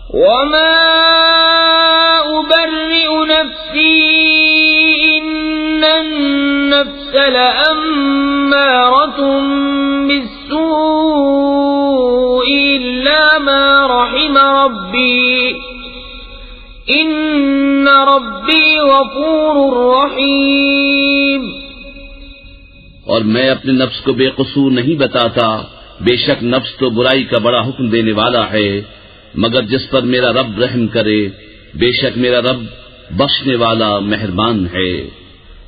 وما أبرئ نفسي إن النفس لأمارة بالسوء إلا ما رحم ربي إن ربي غفور رحيم. اور میں اپنے نفس کو بے قصور نہیں بتاتا، بے شک نفس تو برائی کا بڑا حکم دینے والا ہے، مگر جس پر میرا رب رحم کرے، بے شک میرا رب بخشنے والا مہربان ہے.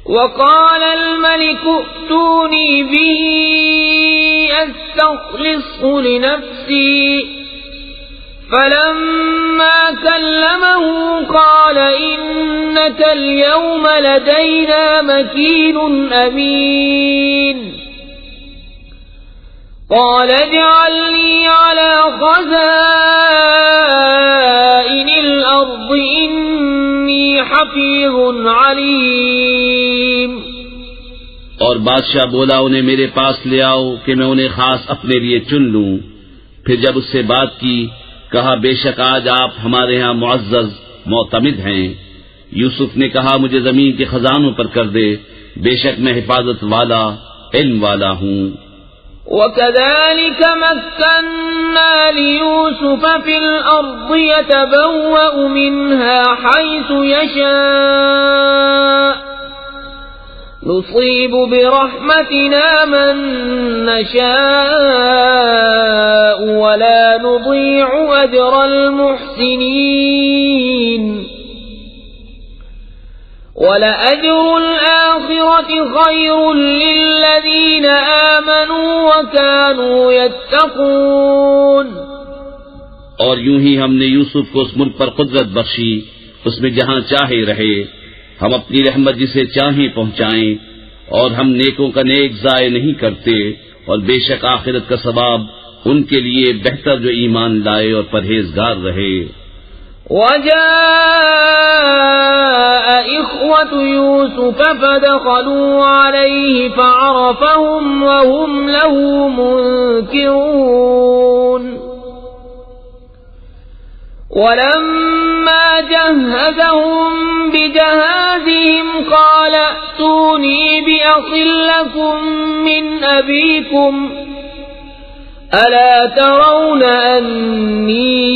وقال الملك ائتوني به استخلصه لنفسي فلما كلمه قال إنك اليوم لدينا مكين أمين. قال اجعلني على خزائن الأرض إني حفيظ عليم. اور بادشاہ بولا انہیں میرے پاس لے آؤ کہ میں انہیں خاص اپنے لیے چن لوں. پھر جب اس سے بات کی، کہا بے شک آج آپ ہمارے ہاں معزز معتمد ہیں. یوسف نے کہا مجھے زمین کے خزانوں پر کر دے، بے شک میں حفاظت والا علم والا ہوں. وَكَذَلِكَ مَكَّنَّا لِيُوسُفَ فِي الْأَرْضِ يَتَبَوَّأُ مِنْهَا حَيْثُ يَشَاءُ نُصِيبُ بِرَحْمَتِنَا مَن نَّشَاءُ وَلَا نُضِيعُ أَجْرَ الْمُحْسِنِينَ. وَلَأَجْرُ الْآخِرَةِ خَيْرٌ لِّلَّذِينَ آمَنُوا وَكَانُوا يَتَّقُونَ. اور یوں ہی ہم نے یوسف کو اس ملک پر قدرت بخشی، اس میں جہاں چاہے رہے. ہم اپنی رحمت جسے چاہیں پہنچائیں، اور ہم نیکوں کا نیک ضائع نہیں کرتے. اور بے شک آخرت کا ثواب ان کے لیے بہتر جو ایمان لائے اور پرہیزگار رہے. وجاء إخوة يوسف فدخلوا عليه فعرفهم وهم له منكرون. ولما جهزهم بجهازهم قال ائتوني بأخ لكم من أبيكم ألا ترون أني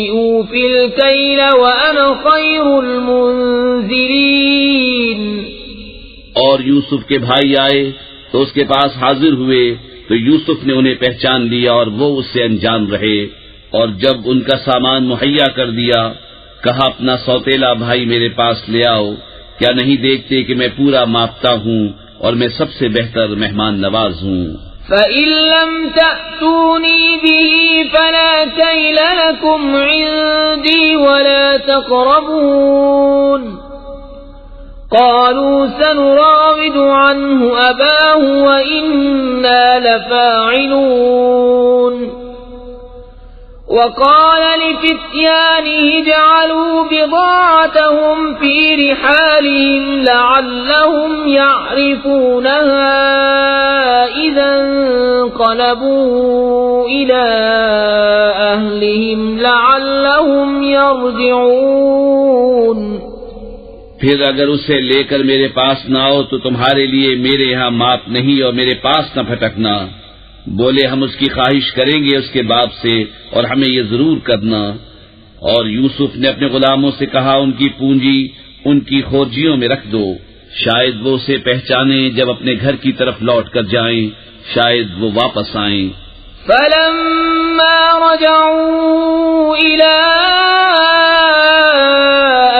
أوفي الكيل وأنا خير المنزلين. اور یوسف کے بھائی آئے تو اس کے پاس حاضر ہوئے تو یوسف نے انہیں پہچان لیا اور وہ اس سے انجان رہے. اور جب ان کا سامان مہیا کر دیا، کہا اپنا سوتیلا بھائی میرے پاس لے آؤ. کیا نہیں دیکھتے کہ میں پورا ماپتا ہوں اور میں سب سے بہتر مہمان نواز ہوں. فَإِن لَّمْ تَأْتُونِي بِهِ فَلَا كَيْلَ لَكُمْ عِندِي وَلَا تَقْرَبُونَ. قالوا سنراود عنه أباه وإنا لفاعلون. وقال لفتيانه اجعلوا بضاعتهم في رحالهم لعلهم يعرفونها إذا انقلبوا إلى أهلهم لعلهم يرجعون. پھر اگر اسے لے کر میرے پاس نہ آؤ تو تمہارے لیے میرے ہاں ماپ نہیں اور میرے پاس نہ پھٹکنا. بولے ہم اس کی خواہش کریں گے اس کے باپ سے اور ہمیں یہ ضرور کرنا. اور یوسف نے اپنے غلاموں سے کہا ان کی پونجی ان کی خورجیوں میں رکھ دو، شاید وہ اسے پہچانیں جب اپنے گھر کی طرف لوٹ کر جائیں، شاید وہ واپس آئیں. فلما رجعوا إلى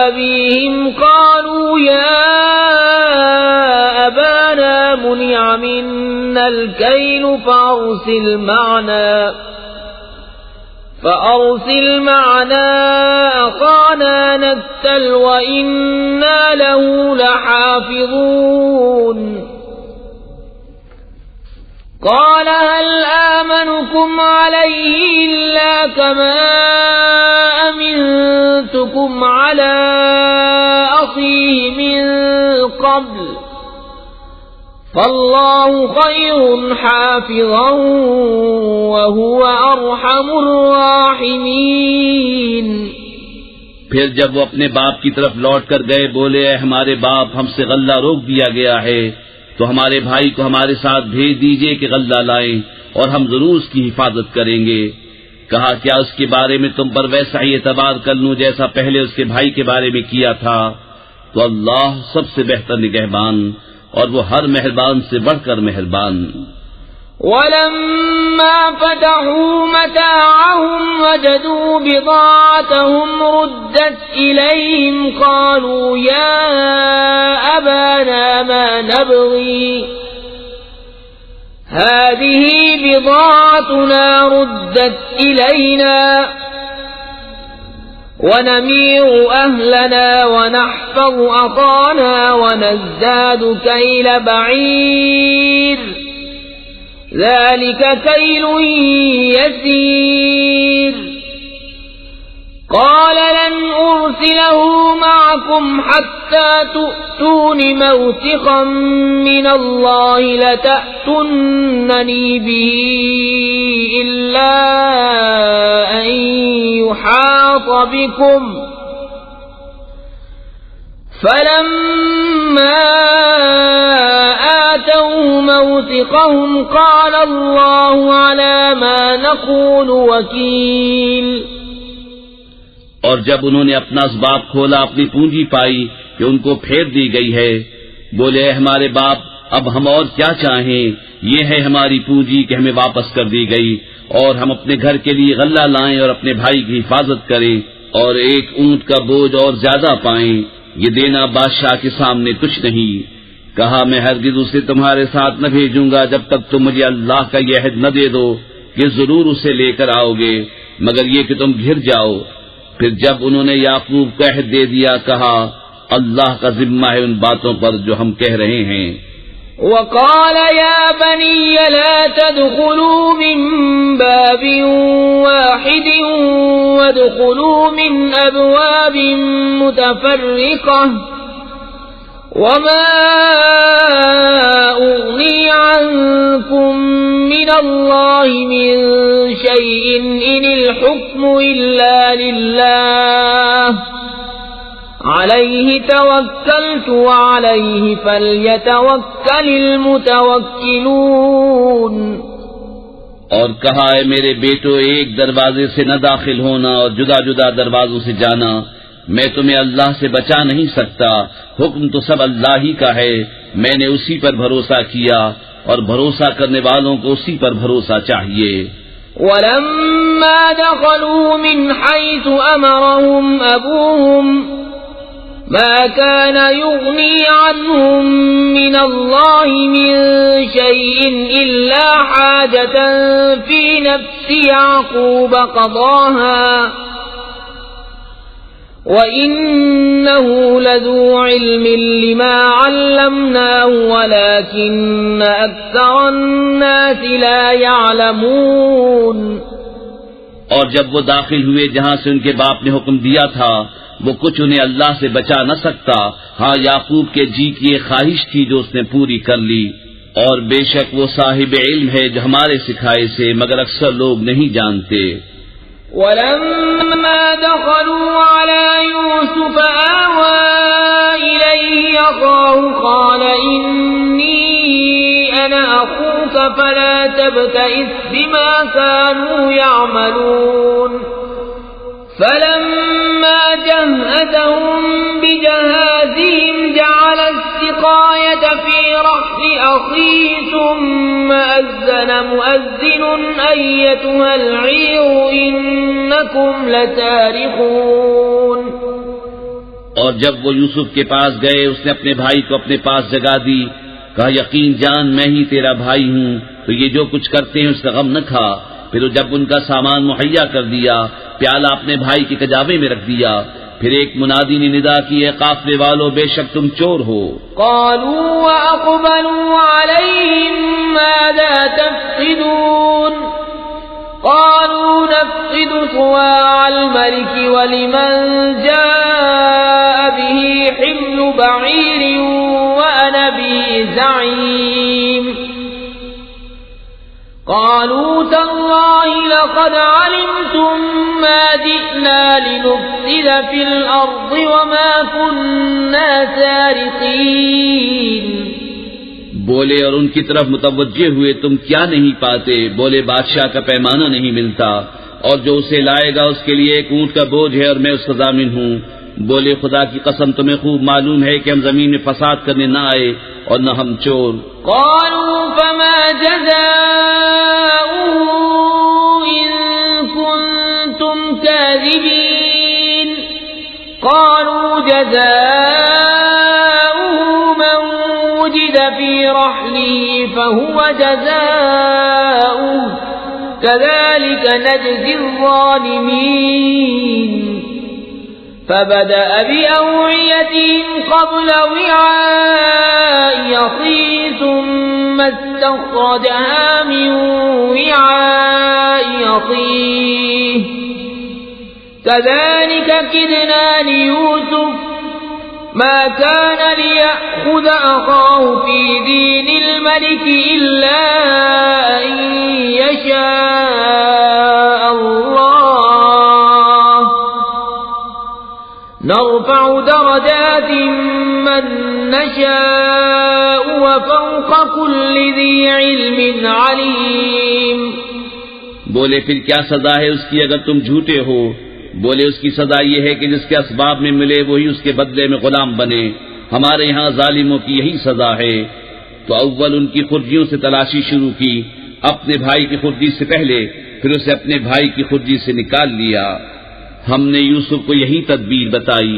أبيهم قالوا يا أبانا منع منا الكيل فأرسل معنا أخانا نكتل وإنا له لحافظون. قال هل آمنكم عليه إلا كما أمنتكم على أخيه من قبل فالله خير حافظا وهو أرحم الراحمين۔ پھر جب وہ اپنے باپ کی طرف لوٹ کر گئے بولے اے ہمارے باپ ہم سے غلہ روک دیا گیا ہے تو ہمارے بھائی کو ہمارے ساتھ بھیج دیجئے کہ غلہ لائیں اور ہم ضرور اس کی حفاظت کریں گے۔ کہا کیا اس کے بارے میں تم پر ویسا ہی اعتبار کر لوں جیسا پہلے اس کے بھائی کے بارے میں کیا تھا؟ تو اللہ سب سے بہتر نگہبان اور وہ ہر مہربان سے بڑھ کر مہربان۔ وَلَمَّا فَتَحُوا مَتَاعَهُمْ وَجَدُوا بِضَاعَتَهُمْ رُدَّتْ إِلَيْهِمْ قَالُوا يَا أَبَانَا مَا نَبْغِي هَذِهِ بِضَاعَتُنَا رُدَّتْ إِلَيْنَا وَنَمِيرُ أَهْلَنَا وَنَحْفَظُ أَخَانَا وَنَزْدَادُ كَيْلَ بَعِيرٍ ذلك كيل يسير قال لن أرسله معكم حتى تؤتون موثقا من الله لتأتونني به إلا أن يحاط بكم فلما آتوا موثقهم قال الله على ما نقول وكيل۔ اور جب انہوں نے اپنا اسباب کھولا اپنی پونجی پائی کہ ان کو پھیر دی گئی ہے بولے اے ہمارے باپ اب ہم اور کیا چاہیں، یہ ہے ہماری پونجی کہ ہمیں واپس کر دی گئی اور ہم اپنے گھر کے لیے غلہ لائیں اور اپنے بھائی کی حفاظت کریں اور ایک اونٹ کا بوجھ اور زیادہ پائیں، یہ دینا بادشاہ کے سامنے کچھ نہیں۔ کہا میں ہرگز اسے تمہارے ساتھ نہ بھیجوں گا جب تک تم مجھے اللہ کا یہ عہد نہ دے دو کہ ضرور اسے لے کر آؤ گے مگر یہ کہ تم گھر جاؤ۔ پھر جب انہوں نے یعقوب کا عہد دے دیا کہا اللہ کا ذمہ ہے ان باتوں پر جو ہم کہہ رہے ہیں۔ وقال يا بني لا تدخلوا من باب واحد وادخلوا من أبواب متفرقة وما أغني عنكم من الله من شيء إن الحكم إلا لله عليه توكلت وعليه فليتوكل المتوكلون۔ اور کہا اے میرے بیٹو ایک دروازے سے نہ داخل ہونا اور جدا جدا دروازوں سے جانا، میں تمہیں اللہ سے بچا نہیں سکتا، حکم تو سب اللہ ہی کا ہے، میں نے اسی پر بھروسہ کیا اور بھروسہ کرنے والوں کو اسی پر بھروسہ چاہیے۔ وَلَمَّا دَخَلُوا مِنْ حَيْثُ أَمَرَهُمْ أَبُوهُمْ مَا كَانَ يُغْنِي عَنْهُمْ مِنَ اللَّهِ مِنْ شَيْءٍ إِلَّا حَاجَةً فِي نَفْسِ يَعْقُوبَ قَضَاهَا وَإِنَّهُ لَذُو عِلْمٍ لِمَا عَلَّمْنَاهُ وَلَكِنَّ أَكْثَرَ النَّاسِ لَا يَعْلَمُونَ۔ اور جب وہ داخل ہوئے جہاں سے ان کے باپ نے حکم دیا تھا وہ کچھ انہیں اللہ سے بچا نہ سکتا، ہاں یعقوب کے جی کی ایک خواہش تھی جو اس نے پوری کر لی، اور بے شک وہ صاحب علم ہے جو ہمارے سکھائے سے مگر اکثر لوگ نہیں جانتے۔ وَلَمَّا دَخَلُوا عَلَى يُوسُفَ آوَى إِلَيْهِ أَخَاهُ قَالَ إِنِّي أَنَا أَخُوكَ فَلَا تَبْتَئِسْ بِمَا كَانُوا يَعْمَلُونَ فَلَمَّا جَهَّزَهُم بِجَهَازِهِمْ جَعَلَ السِّقَايَةَ فِي رَحْلِ أَخِيهِ ثُمَّ أَذَّنَ مُؤَذِّنٌ أَيَّتُهَا الْعِيرُ إِنَّكُمْ لَسَارِقُونَ۔ اور جب وہ یوسف کے پاس گئے اس نے اپنے بھائی کو اپنے پاس جگا دی، کہا یقین جان میں ہی تیرا بھائی ہوں، تو یہ جو کچھ کرتے ہیں اس کا غم نہ کھا۔ پھر جب ان کا سامان مہیا کر دیا پیالہ اپنے بھائی کے کجاوے میں رکھ دیا، پھر ایک منادی نے ندا کی اے قافلے والو بے شک تم چور ہو۔ قالوا وأقبلوا عليهم ماذا تفقدون قالوا نفقد صواع الملك ولمن جاء به حمل بعير وأنا به زعيم قالوا تالله لقد علمتم ما جئنا لنفسد في الأرض وما كنا سارقين. بولے اور ان کی طرف متوجہ ہوئے تم کیا نہیں پاتے؟ بولے بادشاہ کا پیمانہ نہیں ملتا اور جو اسے لائے گا اس کے لیے ایک اونٹ کا بوجھ ہے اور میں اس کا ضامن ہوں. بولے خدا کی قسم تمہیں خوب معلوم ہے کہ ہم زمین میں فساد کرنے نہ آئے اور نہ ہم چور. قالوا فما جزاؤه إن كنتم كاذبين. قالوا جزاؤه من وجد في رحله فهو جزاؤه كذلك نجزي الظالمين. فبدأ بأوعيتهم قبل وعاء أخيه ثم استخرجها من وعاء أخيه كذلك كدنا ليوسف ما كان ليأخذ أخاه في دين الملك إلا أن يشاء الله نرفع درجات من نشاء وفوق كل ذي علم عليم. بولے پھر کیا سزا ہے اس کی اگر تم جھوٹے ہو؟ بولے اس کی سزا یہ ہے کہ جس کے اسباب میں ملے وہی اس کے بدلے میں غلام بنے. ہمارے یہاں ظالموں کی یہی سزا ہے. تو اول ان کی خرجیوں سے تلاشی شروع کی اپنے بھائی کی خرجی سے پہلے، پھر اسے اپنے بھائی کی خرجی سے نکال لیا. ہم نے یوسف کو یہی تدبیر بتائی.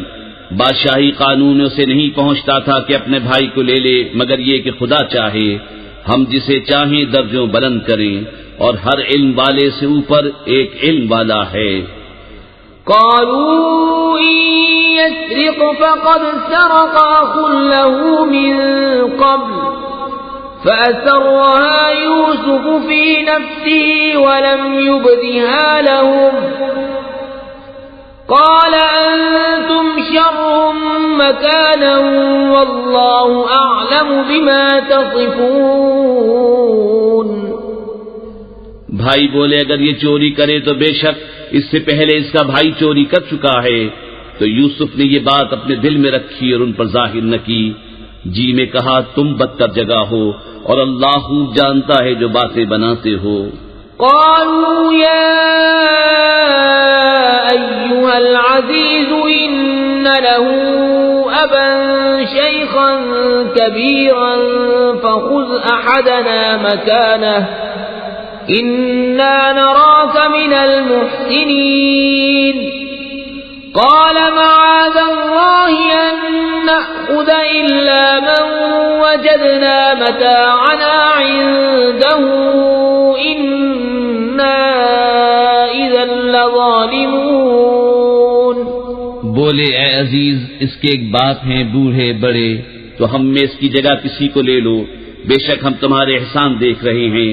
بادشاہی قانون اسے نہیں پہنچتا تھا کہ اپنے بھائی کو لے لے مگر یہ کہ خدا چاہے ہم جسے چاہیں درجوں بلند کریں اور ہر علم والے سے اوپر ایک علم والا ہے. قالوا إن يسرق فقد سرق أخ له من قبل فأسرها يوسف في نفسه ولم يبدها لهم قال أنتم شر مكانا والله أعلم بما تصفون. بھائی بولے اگر یہ چوری کرے تو بے شک اس سے پہلے اس کا بھائی چوری کر چکا ہے. تو یوسف نے یہ بات اپنے دل میں رکھی اور ان پر ظاہر نہ کی. جی میں کہا تم بدتر جگہ ہو اور اللہ خوب جانتا ہے جو باتیں بناتے ہو. قالوا يا أيها العزيز إن له أبا شيخا كبيرا فخذ أحدنا مكانه إنا نراك من المحسنين. قال معاذ الله أن نأخذ إلا من وجدنا متاعنا عنده إنا إذا لظالمون. بولے اے عزیز اس کے ایک باپ ہیں بوڑھے بڑے تو ہم میں اس کی جگہ کسی کو لے لو. بے شک ہم تمہارے احسان دیکھ رہے ہیں.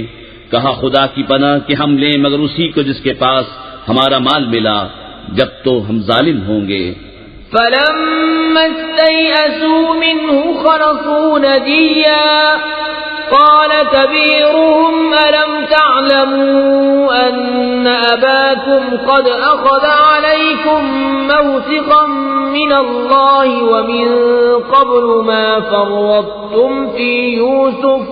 کہا خدا کی پناہ کہ ہم لیں مگر اسی کو جس کے پاس ہمارا مال ملا جب تو ہم ظالم ہوں گے. فلما استيئسوا منه خلصوا نجيا قال كبيرهم ألم تعلموا أن أباكم قد أخذ عليكم موثقا من الله ومن قبل ما فرطتم في يوسف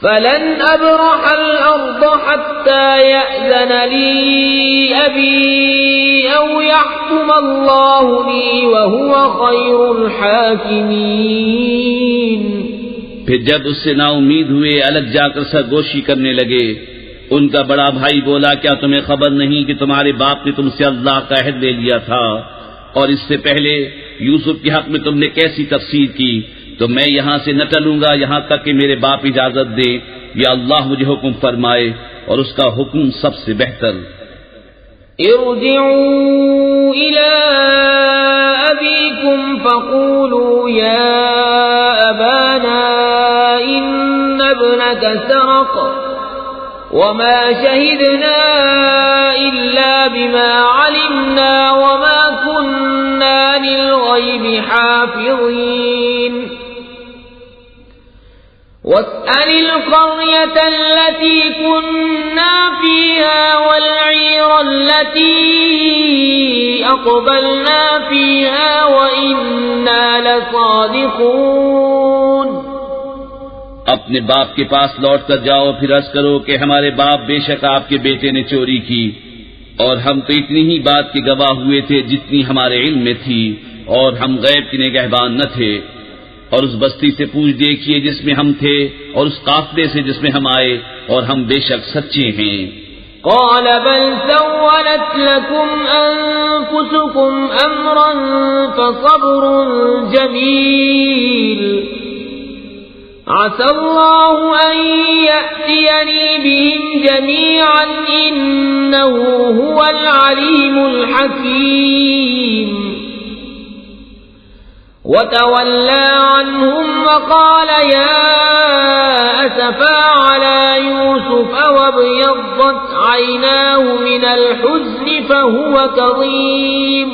فلن أبرح الأرض حتى يأذن لي أبي أو يحكم الله لي وهو خير الحاكمين. پھر جب اس سے نا امید ہوئے الگ جا کر سرگوشی کرنے لگے. ان کا بڑا بھائی بولا کیا تمہیں خبر نہیں کہ تمہارے باپ نے تم سے اللہ کا عہد لے لیا تھا اور اس سے پہلے یوسف کے حق میں تم نے کیسی تفسیر کی؟ تو میں یہاں سے نہ ٹلوں گا یہاں تک کہ میرے باپ اجازت دے یا اللہ مجھے حکم فرمائے اور اس کا حکم سب سے بہتر. ارجعوا إلى أبيكم فقولوا يا أبانا إن ابنك سرق وما شهدنا إلا بما علمنا وما كنا للغيب حافظين. واسأل القرية التي كنا فيها والعير التي أقبلنا فيها وإنا لصادقون. اپنے باپ کے پاس لوٹ کر جاؤ، پھر عرض کرو کہ ہمارے باپ بے شک آپ کے بیٹے نے چوری کی، اور ہم تو اتنی ہی بات کے گواہ ہوئے تھے جتنی ہمارے علم میں تھی، اور ہم غیب کے نگہبان نہ تھے. اور اس بستی سے پوچھ دیکھیے جس میں ہم تھے، اور اس قافلے سے جس میں ہم آئے، اور ہم بے شک سچے ہیں. قال بل سولت لكم أنفسكم أمرا فصبر جميل عسى الله أن يأتيني بهم جميعا إنه هو العليم الحكيم. وتولى عنهم وقال يا أسفا على يوسف وابيضت عيناه من الحزن فهو كظيم.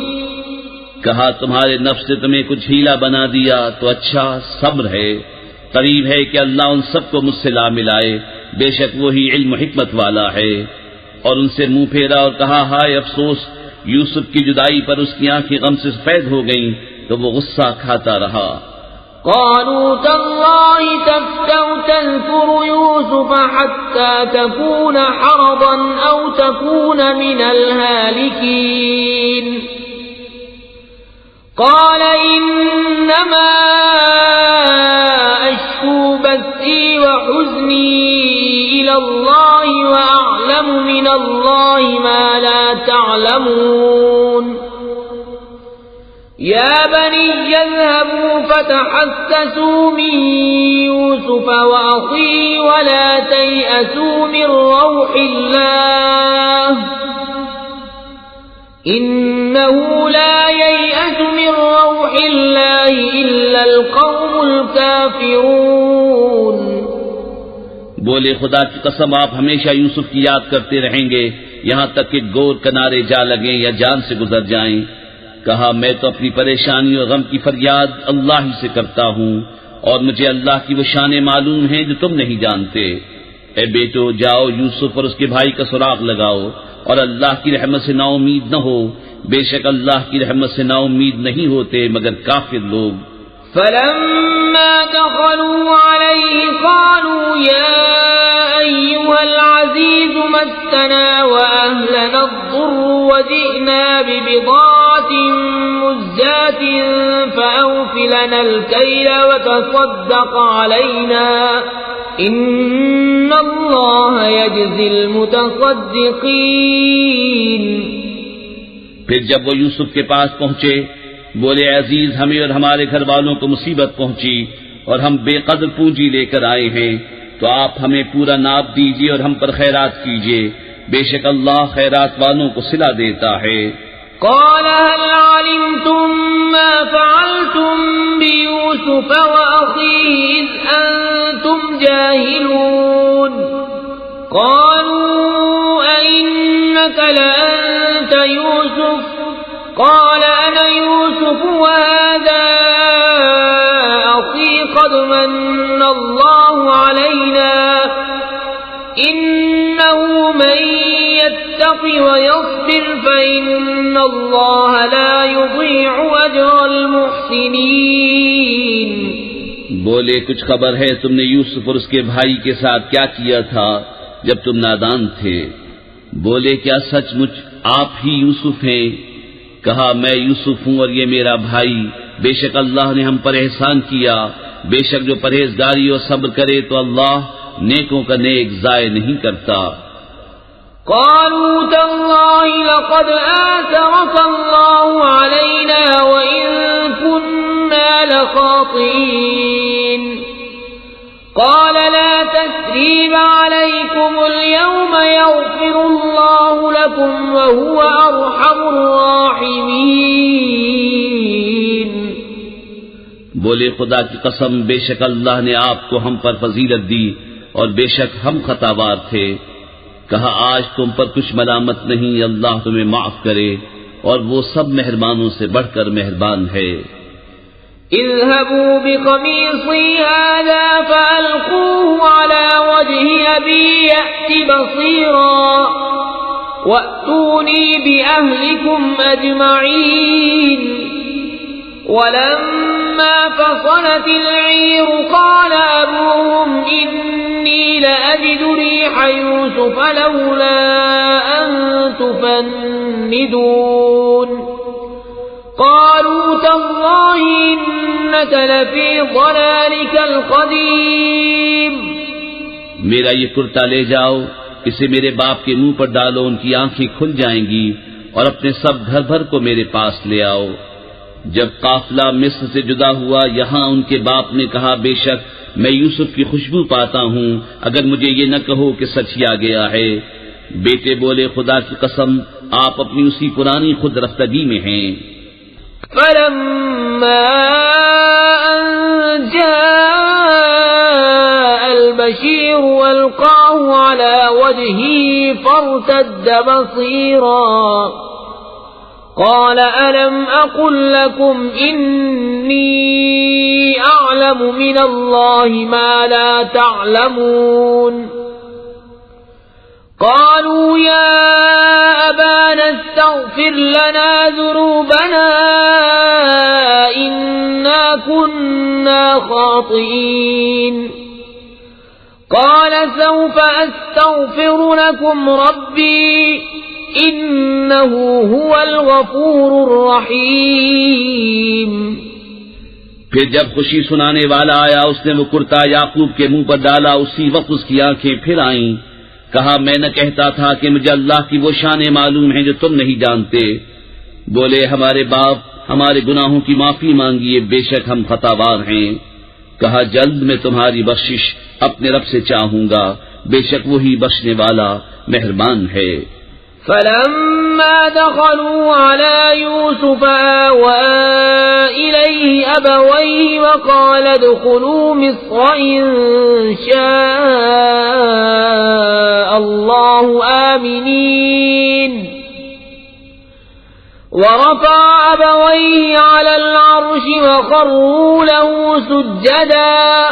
کہا تمہارے نفس نے تمہیں کچھ ہیلا بنا دیا تو اچھا، صبر ہے، قریب ہے کہ اللہ ان سب کو مجھ سے لا ملائے، بے شک وہی علم و حکمت والا ہے. اور ان سے منہ پھیرا اور کہا ہائے افسوس، یوسف کی جدائی پر اس کی آنکھیں غم سے سفید ہو گئیں تو وہ غصہ کھاتا رہا. قالوا تالله تفتأ تذكر يوسف حتى تكون حرضا أو تكون من الهالكين. قال إنما أشكو بثي وحزني إلى الله وأعلم من الله ما لا تعلمون. يا بني اذهبوا فتحسسوا من يوسف وأخيه ولا تيأسوا من روح الله إنه لا ييأس من روح الله إلا القوم الكافرون. بولے خدا کی قسم آپ ہمیشہ یوسف کی یاد کرتے رہیں گے یہاں تک کہ گور کنارے جا لگیں یا جان سے گزر جائیں. کہا میں تو اپنی پریشانی اور غم کی فریاد اللہ ہی سے کرتا ہوں، اور مجھے اللہ کی وہ شانیں معلوم ہیں جو تم نہیں جانتے. اے بیٹو جاؤ یوسف اور اس کے بھائی کا سراغ لگاؤ، اور اللہ کی رحمت سے نا امید نہ ہو، بے شک اللہ کی رحمت سے نا امید نہیں ہوتے مگر کافر لوگ. فلما دخلوا عليه قالوا يا أيها العزيز مسنا وأهلنا الضر وجئنا ببضاعة مزجاة فأوف لنا الكيل وتصدق علينا إن الله يجزي المتصدقين. پھر جب وہ یوسف کے پاس پہنچے بولے عزیز ہمیں اور ہمارے گھر والوں کو مصیبت پہنچی اور ہم بے قدر پونجی لے کر آئے ہیں، تو آپ ہمیں پورا ناپ دیجیے اور ہم پر خیرات کیجیے، بے شک اللہ خیرات والوں کو صلہ دیتا ہے. قال هل علمتم ما فعلتم بيوسف وأخيه إذ أنتم جاهلون. قالوا أئنك لأنت يوسف قال أنا يوسف وهذا أخي قد من الله علينا إنه من يتق ويصبر فإن الله لا يضيع أجر المحسنين. بولے کچھ خبر ہے تم نے یوسف اور اس کے بھائی کے ساتھ کیا کیا تھا جب تم نادان تھے؟ بولے کیا سچ مچ آپ ہی یوسف ہیں؟ کہا میں یوسف ہوں اور یہ میرا بھائی، بے شک اللہ نے ہم پر احسان کیا، بے شک جو پرہیزگاری اور صبر کرے تو اللہ نیکوں کا نیک ضائع نہیں کرتا. قالوا تالله لقد آثرك الله علينا وإن كنا لخاطئين. قال لا تثريب عليكم اليوم يغفر الله لكم وهو أرحم الراحمين. بولے خدا کی قسم بے شک اللہ نے آپ کو ہم پر فضیلت دی اور بے شک ہم خطاوار تھے. کہا آج تم پر کچھ ملامت نہیں، اللہ تمہیں معاف کرے اور وہ سب مہربانوں سے بڑھ کر مہربان ہے. اذهبوا بقميصي هذا فألقوه على وجه أبي يأت بصيرا وأتوني بأهلكم أجمعين ولما فصلت العير قال أبوهم إني لأجد ريح يوسف لولا أن تفندون قالوا تالله إنك لفي ضلالك القديم. میرا یہ کرتا لے جاؤ، اسے میرے باپ کے منہ پر ڈالو، ان کی آنکھیں کھل جائیں گی، اور اپنے سب گھر بھر کو میرے پاس لے آؤ. جب قافلہ مصر سے جدا ہوا، یہاں ان کے باپ نے کہا بے شک میں یوسف کی خوشبو پاتا ہوں، اگر مجھے یہ نہ کہو کہ سچ ہی آ گیا ہے. بیٹے بولے خدا کی قسم آپ اپنی اسی پرانی خود رفتگی میں ہیں. فلما أن جاء البشير والقاه على وجهه فارتد بصيرا قال ألم أقل لكم إني أعلم من الله ما لا تعلمون قالوا يا أبانا استغفر لنا ذنوبنا إنا كنا خاطئين قال سوف أستغفر لكم ربي إنه هو الغفور الرحيم. پھر جب خوشی سنانے والا آیا اس نے وہ کرتا یعقوب کے منہ پر ڈالا، اسی وقت اس کی آنکھیں پھر آئیں. کہا میں نہ کہتا تھا کہ مجھے اللہ کی وہ شانیں معلوم ہیں جو تم نہیں جانتے. بولے ہمارے باپ ہمارے گناہوں کی معافی مانگیے، بے شک ہم خطاوار ہیں. کہا جلد میں تمہاری بخشش اپنے رب سے چاہوں گا، بے شک وہی بخشنے والا مہربان ہے. فلما دخلوا على يوسف آوى إليه أبويه وقال ادخلوا مصر إن شاء الله آمنين ورفع أبويه على العرش وخروا له سجدا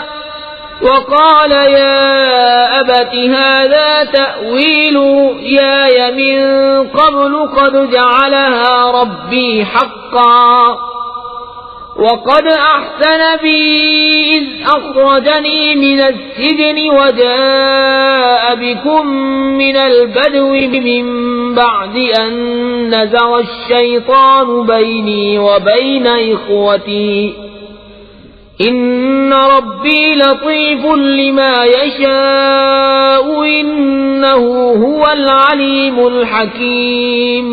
وقال يا أبت هذا تأويل رؤياي من قبل قد جعلها ربي حقا وقد أحسن بي إذ أخرجني من السجن وجاء بكم من البدو من بعد أن نزغ الشيطان بيني وبين إخوتي إن ربي لطيف لما يشاء إنه هو العليم الحكيم.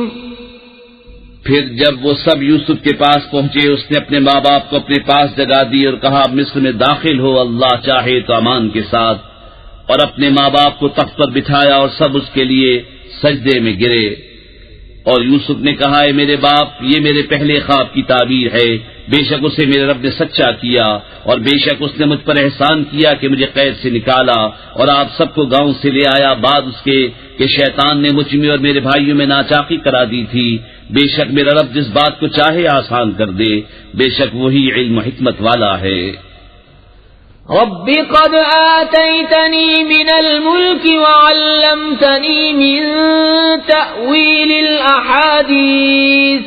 پھر جب وہ سب یوسف کے پاس پہنچے اس نے اپنے ماں باپ کو اپنے پاس جگہ دی اور کہا مصر میں داخل ہو، اللہ چاہے تو امان کے ساتھ، اور اپنے ماں باپ کو تخت پر بٹھایا اور سب اس کے لیے سجدے میں گرے. اور یوسف نے کہا اے میرے باپ یہ میرے پہلے خواب کی تعبیر ہے، بے شک اسے میرے رب نے سچا کیا، اور بے شک اس نے مجھ پر احسان کیا کہ مجھے قید سے نکالا اور آپ سب کو گاؤں سے لے آیا، بعد اس کے کہ شیطان نے مجھ میں اور میرے بھائیوں میں ناچاقی کرا دی تھی. بے شک میرا رب جس بات کو چاہے آسان کر دے، بے شک وہی علم و حکمت والا ہے. رب قد آتيتني من الملك وعلمتني من تأويل الأحاديث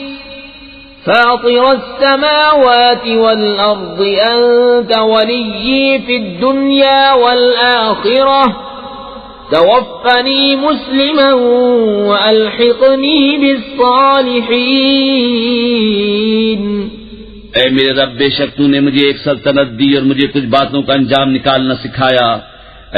فاطر السماوات والأرض أنت ولي في الدنيا والآخرة توفني مسلما وألحقني بالصالحين. اے میرے رب بے شک تو نے مجھے ایک سلطنت دی اور مجھے کچھ باتوں کا انجام نکالنا سکھایا.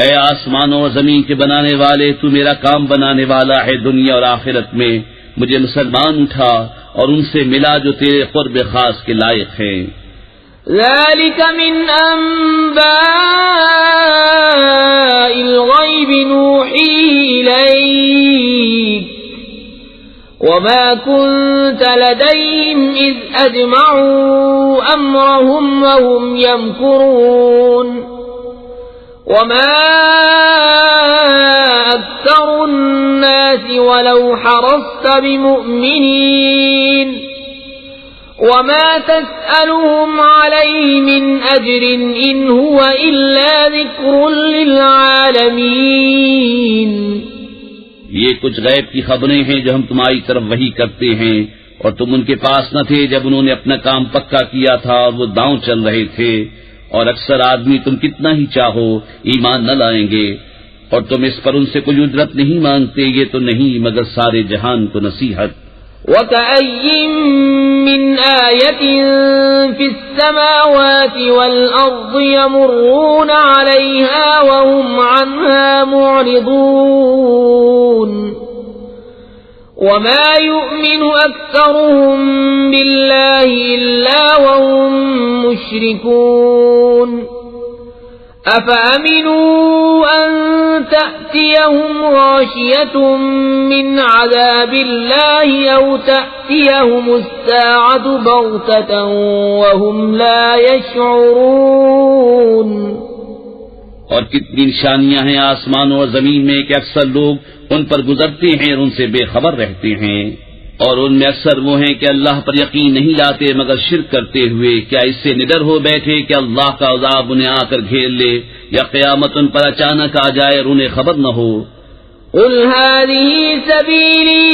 اے آسمانوں اور زمین کے بنانے والے تو میرا کام بنانے والا ہے دنیا اور آخرت میں. مجھے مسلمان اٹھا اور ان سے ملا جو تیرے قرب خاص کے لائق ہیں. ذلك من أنباء الغيب نوحيه إليك وما كنت لديهم إذ أجمعوا أمرهم وهم يمكرون وما أكثر الناس ولو حرصت بمؤمنين وما تسألهم عليه من أجر إن هو إلا ذكر للعالمين. یہ کچھ غیب کی خبریں ہیں جو ہم تمہاری طرف وحی کرتے ہیں، اور تم ان کے پاس نہ تھے جب انہوں نے اپنا کام پکا کیا تھا اور وہ داؤں چل رہے تھے، اور اکثر آدمی تم کتنا ہی چاہو ایمان نہ لائیں گے، اور تم اس پر ان سے کوئی اجرت نہیں مانگتے، یہ تو نہیں مگر سارے جہان کو نصیحت. وَكَأَيٍّ مِّنْ آيَةٍ فِي السَّمَاوَاتِ وَالْأَرْضِ يَمُرُّونَ عَلَيْهَا وَهُمْ عَنْهَا مُعْرِضُونَ وَمَا يُؤْمِنُ أَكْثَرُهُم بِاللَّهِ إِلَّا وَهُم مُّشْرِكُونَ. أَفَأَمِنُوا أَن تَأْتِيَهُمْ غَاشِيَةٌ مِّنْ عَذَابِ اللَّهِ أَوْ تَأْتِيَهُمُ السَّاعَةُ بَغْتَةً وَهُمْ لَا يَشْعُرُونَ. اور کتنی نشانیاں ہیں آسمانوں اور زمین میں کہ اکثر لوگ ان پر گزرتے ہیں اور ان سے بے خبر رہتے ہیں، اور ان میں اکثر وہ ہیں کہ اللہ پر یقین نہیں لاتے مگر شرک کرتے ہوئے. کیا اس سے نڈر ہو بیٹھے کہ اللہ کا عذاب انہیں آ کر گھیر لے، یا قیامت ان پر اچانک آ جائے اور انہیں خبر نہ ہو؟ قل هذه سبيلي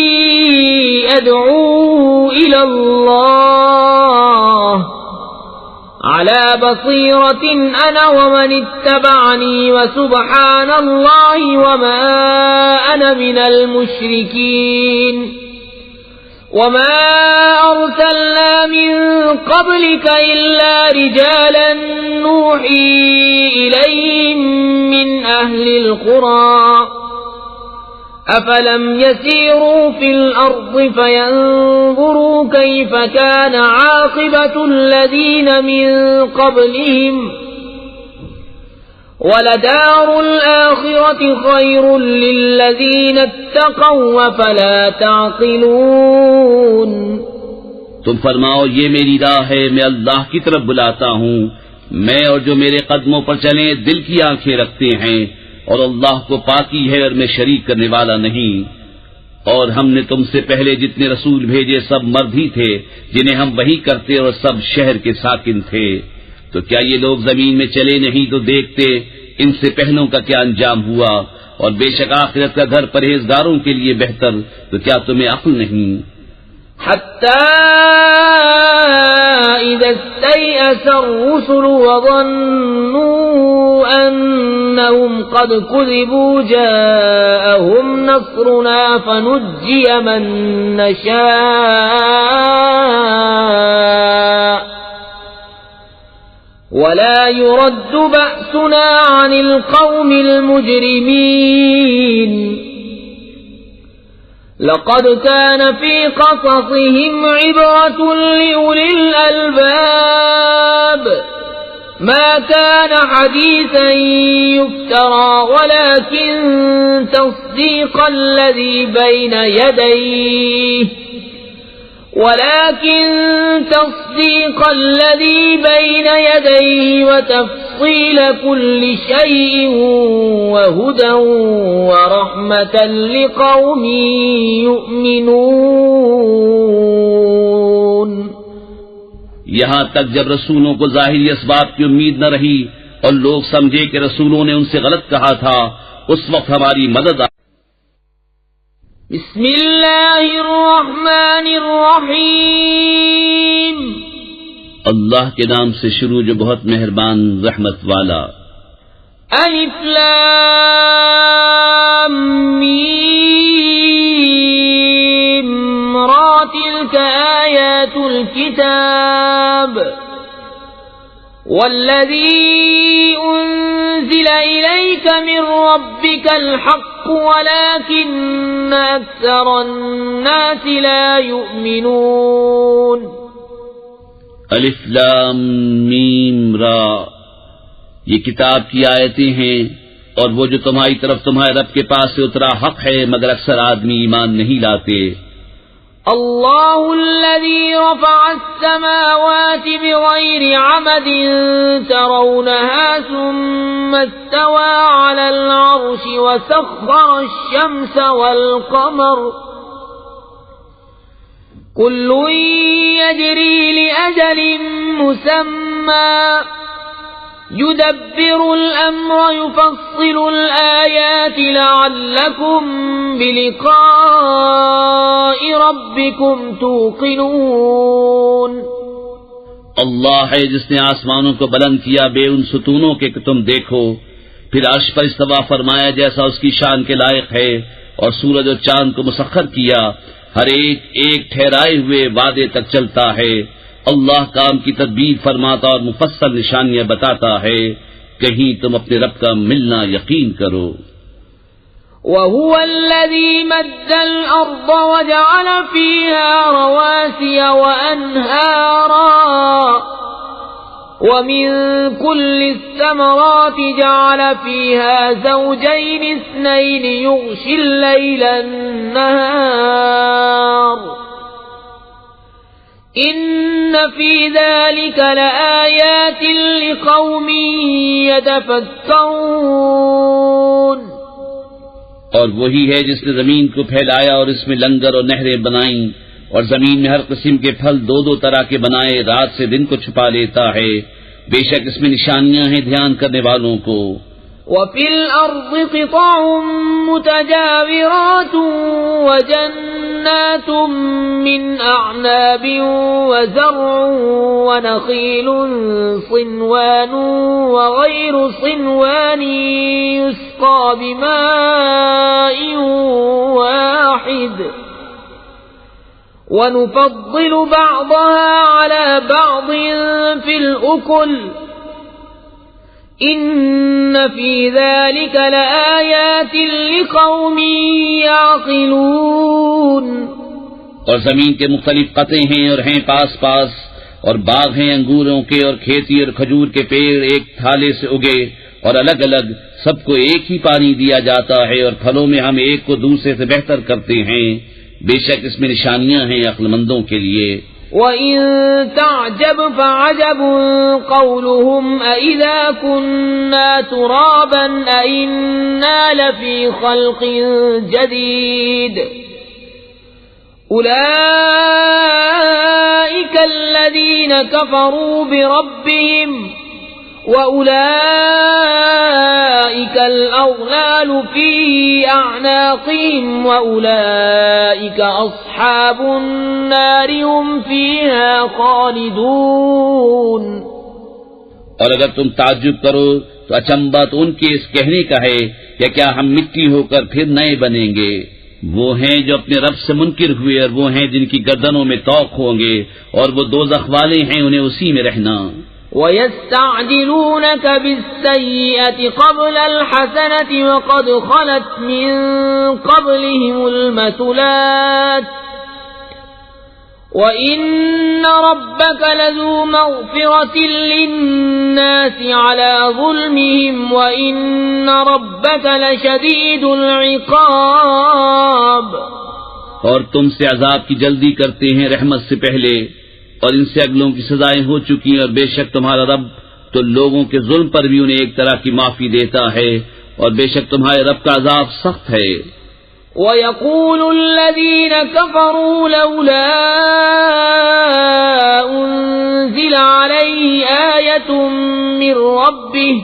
أدعو إلى الله على بصيرة أنا ومن اتبعني وسبحان الله وما أنا من المشركين. وما أرسلنا من قبلك إلا رجالا نوحي إليهم من أهل القرى أفلم يسيروا في الأرض فينظروا كيف كان عاقبة الذين من قبلهم وَلَدَارُ الْآخِرَةِ خَيْرٌ لِّلَّذِينَ اتَّقَوْا أَفَلَا تَعْقِلُونَ. تم فرماؤ یہ میری راہ ہے، میں اللہ کی طرف بلاتا ہوں، میں اور جو میرے قدموں پر چلیں دل کی آنکھیں رکھتے ہیں، اور اللہ کو پاکی ہے اور میں شریک کرنے والا نہیں. اور ہم نے تم سے پہلے جتنے رسول بھیجے سب مرد ہی تھے جنہیں ہم وحی کرتے اور سب شہر کے ساکن تھے. تو کیا یہ لوگ زمین میں چلے نہیں تو دیکھتے ان سے پہلوں کا کیا انجام ہوا، اور بے شک آخرت کا گھر پرہیزگاروں کے لیے بہتر. تو کیا تمہیں عقل نہیں؟ حتى إذا استيأس الرسل وظنوا أنهم قد كذبوا جاءهم نصرنا فنجي من نشاء ولا يرد بأسنا عن القوم المجرمين. لقد كان في قصصهم عبرة لأولي الألباب ما كان حديثا يفترى ولكن تصديق الذي بين يديه وتفصيل كل شيء وهدى ورحمة لقوم يؤمنون. یہاں تک جب رسولوں کو ظاہری اسباب کی امید نہ رہی اور لوگ سمجھے کہ رسولوں نے ان سے غلط کہا تھا، اس وقت ہماری مدد آئی. بسم اللہ الرحمن الرحیم. اللہ کے نام سے شروع جو بہت مہربان رحمت والا. الف لام میم را تلک آیات الكتاب والذی انزل الیک من ربک الحق ولكن اکثر الناس لا یؤمنون. الف لام میم را، یہ کتاب کی آیتیں ہیں، اور وہ جو تمہاری طرف تمہارے رب کے پاس سے اترا حق ہے، مگر اکثر آدمی ایمان نہیں لاتے. اللہ الذی رفع السماوات بغیر عمد ترونها ثم استوى على العرش وسخر الشمس والقمر كل يجري لأجل مسمى يدبر الأمر يفصل الآيات لعلكم بلقاء ربكم توقنون. اللہ ہے جس نے آسمانوں کو بلند کیا بے ان ستونوں کے کہ تم دیکھو، پھر عرش پر استوا فرمایا جیسا اس کی شان کے لائق ہے، اور سورج اور چاند کو مسخر کیا، ہر ایک ایک ٹھہرائے ہوئے وعدے تک چلتا ہے. اللہ کام کی تدبیر فرماتا اور مفصل نشانیاں بتاتا ہے، کہیں تم اپنے رب کا ملنا یقین کرو. وَهُوَ الَّذِي مَدَّ الْأَرْضَ وَجَعَلَ فِيهَا رَوَاسِيَ وَأَنْهَارًا وَمِن كُلِّ الثَّمَرَاتِ جَعَلَ فِيهَا زَوْجَيْنِ اثْنَيْنِ يُغْشِي اللَّيْلَ النَّهَارَ إِنَّ فِي ذَلِكَ لَآيَاتٍ لِقَوْمٍ يَتَفَكَّرُونَ. اور وہی ہے جس نے زمین کو پھیلایا اور اس میں لنگر اور نہریں بنائیں، اور زمین میں ہر قسم کے پھل دو دو طرح کے بنائے، رات سے دن کو چھپا لیتا ہے. بے شک اس میں نشانیاں ہیں دھیان کرنے والوں کو. وَفِي الْأَرْضِ قِطَعٌ مُتَجَاوِرَاتٌ وَجَنَّاتٌ مِّنْ أَعْنَابٍ وَزَرْعٌ وَنَخِيلٌ صِنْوَانٌ وَغَيْرُ صِنْوَانٍ يُسْقَىٰ بِمَاءٍ وَاحِدٍ وَنُفَضِّلُ بَعْضَهَا عَلَى بَعْضٍ فِي الْأُكُلِ إِنَّ فِي ذَلِكَ لَآيَاتٍ لِقَوْمٍ يَعْقِلُونَ. اور زمین کے مختلف قطعے ہیں اور ہیں پاس پاس، اور باغ ہیں انگوروں کے اور کھیتی اور کھجور کے پیڑ ایک تھالے سے اگے اور الگ الگ، سب کو ایک ہی پانی دیا جاتا ہے، اور پھلوں میں ہم ایک کو دوسرے سے بہتر کرتے ہیں. بے شک اس میں نشانیاں ہیں عقل مندوں کے لیے. وَإِن تَعْجَبْ فَعَجَبٌ قَوْلُهُمْ أَإِذَا كُنَّا تُرَابًا أَإِنَّا لَفِي خَلْقٍ جَدِيدٍ أُولَئِكَ الَّذِينَ كَفَرُوا بِرَبِّهِمْ وَأُولَئِكَ الْأَغْلَالُ فِي أَعْنَاقِهِمْ وَأُولَئِكَ أَصْحَابُ النَّارِ هُمْ فِيهَا خَالِدُونَ. اور اگر تم تعجب کرو تو اچنبا تو ان کے اس کہنے کا ہے کہ کیا ہم مٹی ہو کر پھر نئے بنیں گے. وہ ہیں جو اپنے رب سے منکر ہوئے، اور وہ ہیں جن کی گردنوں میں طوق ہوں گے، اور وہ دوزخ والے ہیں، انہیں اسی میں رہنا. وَيَسْتَعْجِلُونَكَ بِالسَّيِّئَةِ قَبْلَ الْحَسَنَةِ وَقَدْ خَلَتْ مِن قَبْلِهِمُ الْمَثُلَاتُ وَإِنَّ رَبَّكَ لَذُو مَغْفِرَةٍ لِلنَّاسِ عَلَى ظُلْمِهِمْ وَإِنَّ رَبَّكَ لَشَدِيدُ الْعِقَابِ. اور تم سے عذاب کی جلدی کرتے ہیں رحمت سے پہلے، اور ان سے اگلوں کی سزائیں ہو چکی ہیں، اور بے شک تمہارا رب تو لوگوں کے ظلم پر بھی انہیں ایک طرح کی معافی دیتا ہے، اور بے شک تمہارے رب کا عذاب سخت ہے. وَيَقُولُ الَّذِينَ كَفَرُوا لَوْلَا أُنزِلَ عَلَيْهِ آيَةٌ مِّن رَّبِّهِ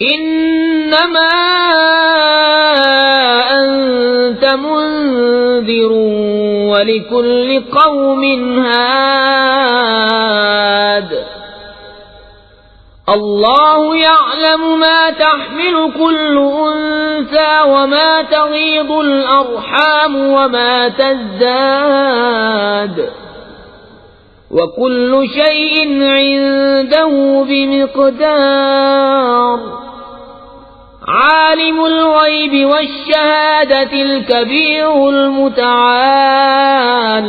إِنَّمَا أَنتَ مُنذِرٌ وَلِكُلِّ قَوْمٍ هَادٍ. اللہ يعلم ما تحمل كل انثى وما تغيض الارحام وما تزداد وكل شيء عنده بمقدار. عالم الغيب والشهادة الكبير المتعال.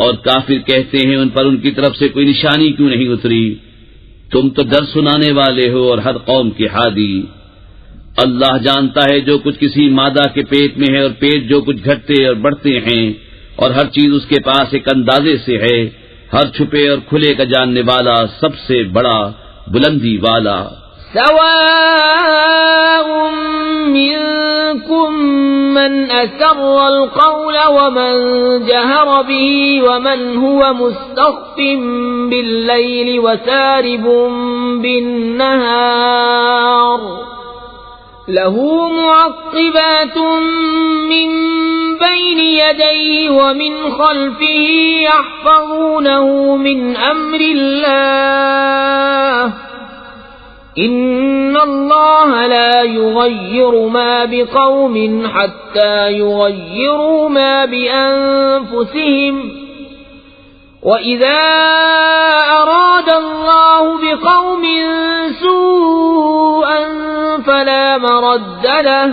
اور کافر کہتے ہیں ان پر ان کی طرف سے کوئی نشانی کیوں نہیں اتری؟ تم تو ڈر سنانے والے ہو اور ہر قوم کے ہادی. اللہ جانتا ہے جو کچھ کسی مادہ کے پیٹ میں ہے، اور پیٹ جو کچھ گھٹتے اور بڑھتے ہیں، اور ہر چیز اس کے پاس ایک اندازے سے ہے. ہر چھپے اور کھلے کا جاننے والا، سب سے بڑا، بلندی والا. سواء منكم من أسر القول ومن جهر به ومن هو مستخف بالليل وسارب بالنهار له معقبات من بين يديه ومن خلفه يحفظونه من أمر الله إن الله لا يغير ما بقوم حتى يغيروا ما بأنفسهم وإذا أراد الله بقوم سوءا فلا مرد له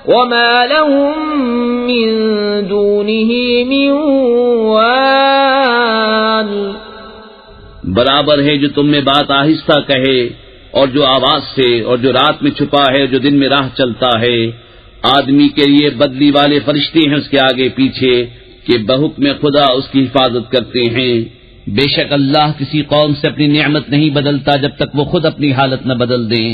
وما لهم من دونه من وال. برابر ہے جو تم میں بات آہستہ کہے اور جو آواز سے، اور جو رات میں چھپا ہے، جو دن میں راہ چلتا ہے. آدمی کے لیے بدلی والے فرشتے ہیں اس کے آگے پیچھے کہ بحکم خدا اس کی حفاظت کرتے ہیں. بے شک اللہ کسی قوم سے اپنی نعمت نہیں بدلتا جب تک وہ خود اپنی حالت نہ بدل دیں،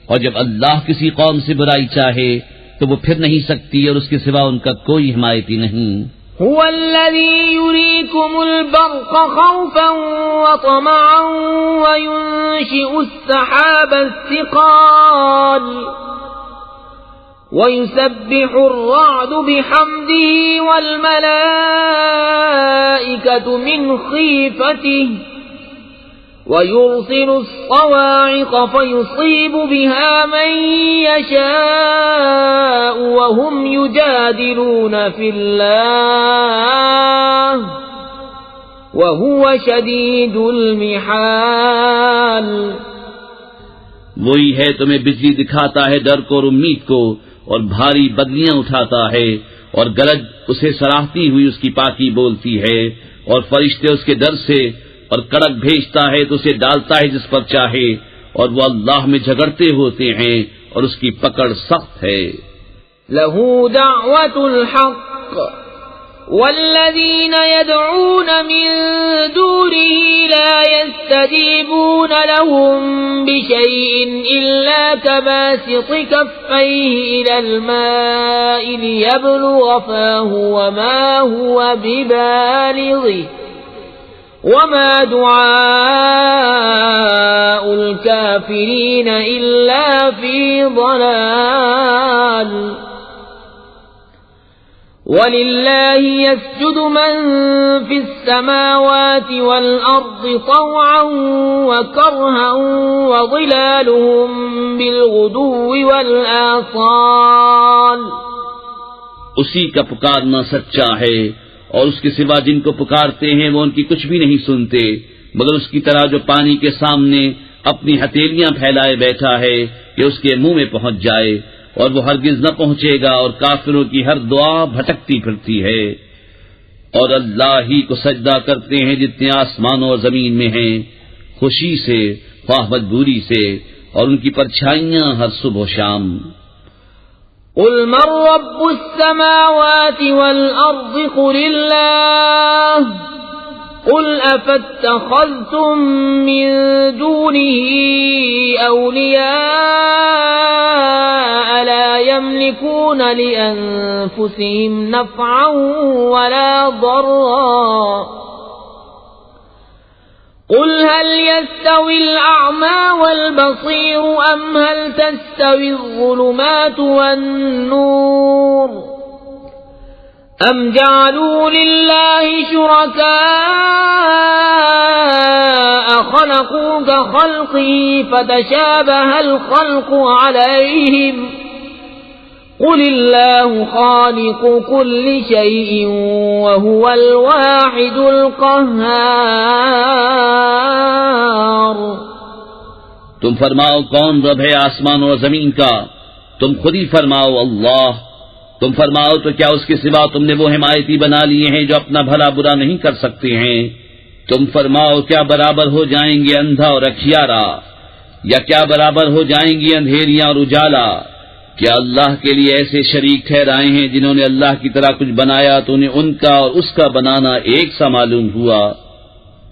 اور جب اللہ کسی قوم سے برائی چاہے تو وہ پھر نہیں سکتی اور اس کے سوا ان کا کوئی حمایتی نہیں. هو الذي يريكم البرق خوفا وطمعا وينشئ السحاب الثقال ويسبح الرعد بحمده والملائكة من خيفته ويرسل الصواعق فيصيب بها من يشاء وهم يجادلون في الله وهو شديد المحال. وہی ہے تمہیں بجلی دکھاتا ہے ڈر کو اور امید کو، اور بھاری بدلیاں اٹھاتا ہے، اور گرج اسے سراہتی ہوئی اس کی پاکی بولتی ہے، اور فرشتے اس کے ڈر سے، اور کڑک بھیجتا ہے تو اسے ڈالتا ہے جس پر چاہے، اور وہ اللہ میں جھگڑتے ہوتے ہیں اور اس کی پکڑ سخت ہے. له دعوة الحق والذين يدعون من دونه لا يستجيبون لهم بشيء إلا كباسط كفيه إلى الماء ليبلغ فاه وما هو ببالغه وما دعاء الكافرين إلا في ضلال. وَلِلَّهِ يَسْجُدُ مَن فِي السَّمَاوَاتِ وَالْأَرْضِ طَوْعًا وَكَرْهًا وَظِلَالُهُم بِالْغُدُوِّ وَالْآصَالِ. اسی کا پکارنا سچا ہے، اور اس کے سوا جن کو پکارتے ہیں وہ ان کی کچھ بھی نہیں سنتے، مگر اس کی طرح جو پانی کے سامنے اپنی ہتھیلیاں پھیلائے بیٹھا ہے کہ اس کے منہ میں پہنچ جائے، اور وہ ہرگز نہ پہنچے گا، اور کافروں کی ہر دعا بھٹکتی پھرتی ہے. اور اللہ ہی کو سجدہ کرتے ہیں جتنے آسمانوں اور زمین میں ہیں، خوشی سے خواہ مجبوری سے، اور ان کی پرچھائیاں ہر صبح و شام. قل من رب السماوات والأرض قل الله قل أفاتخذتم من دونه أولياء لا يملكون لأنفسهم نفعا ولا ضرا قل هل يستوي الأعمى والبصير أم هل تستوي الظلمات والنور أم جعلوا لله شركاء خلقوا كخلقه فتشابه الخلق عليهم قل الله خالق كل شيء وهو الواحد القهار. تم فرماؤ کون رب ہے آسمان اور زمین کا؟ تم خود ہی فرماؤ اللہ. تم فرماؤ تو کیا اس کے سوا تم نے وہ حمایتی بنا لیے ہیں جو اپنا بھلا برا نہیں کر سکتے ہیں؟ تم فرماؤ کیا برابر ہو جائیں گے اندھا اور اکھیارا، یا کیا برابر ہو جائیں گی اندھیریاں اور اجالا؟ کیا اللہ کے لیے ایسے شریک ٹھہرائے ہیں جنہوں نے اللہ کی طرح کچھ بنایا تو انہیں ان کا اور اس کا بنانا ایک سا معلوم ہوا؟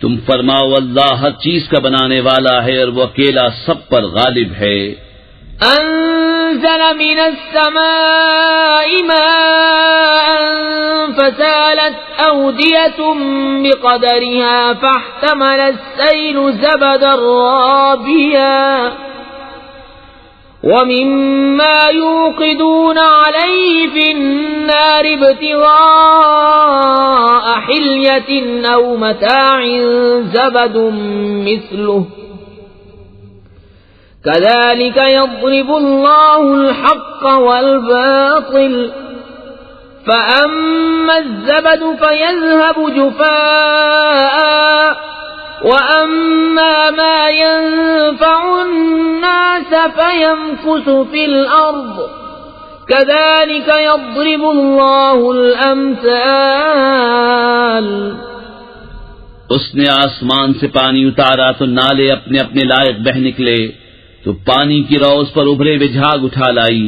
تم فرماؤ اللہ ہر چیز کا بنانے والا ہے اور وہ اکیلا سب پر غالب ہے. أنزل من السماء ماء فسالت أودية بقدرها فاحتمل السيل زبدا رابيا ومما يوقدون عليه في النار ابتغاء حلية أو متاع زبد مثله كذلك يضرب الله الحق والباطل فأما الزبد فيذهب جفاء وأما ما ينفع الناس فيمكث في الأرض كذلك يضرب الله الأمثال. اس نے آسمان سے پانی اتارا تو نالے اپنے اپنے لائق بہ نکلے، تو پانی کی رو اس پر ابھرے ہوئے جھاگ اٹھا لائی،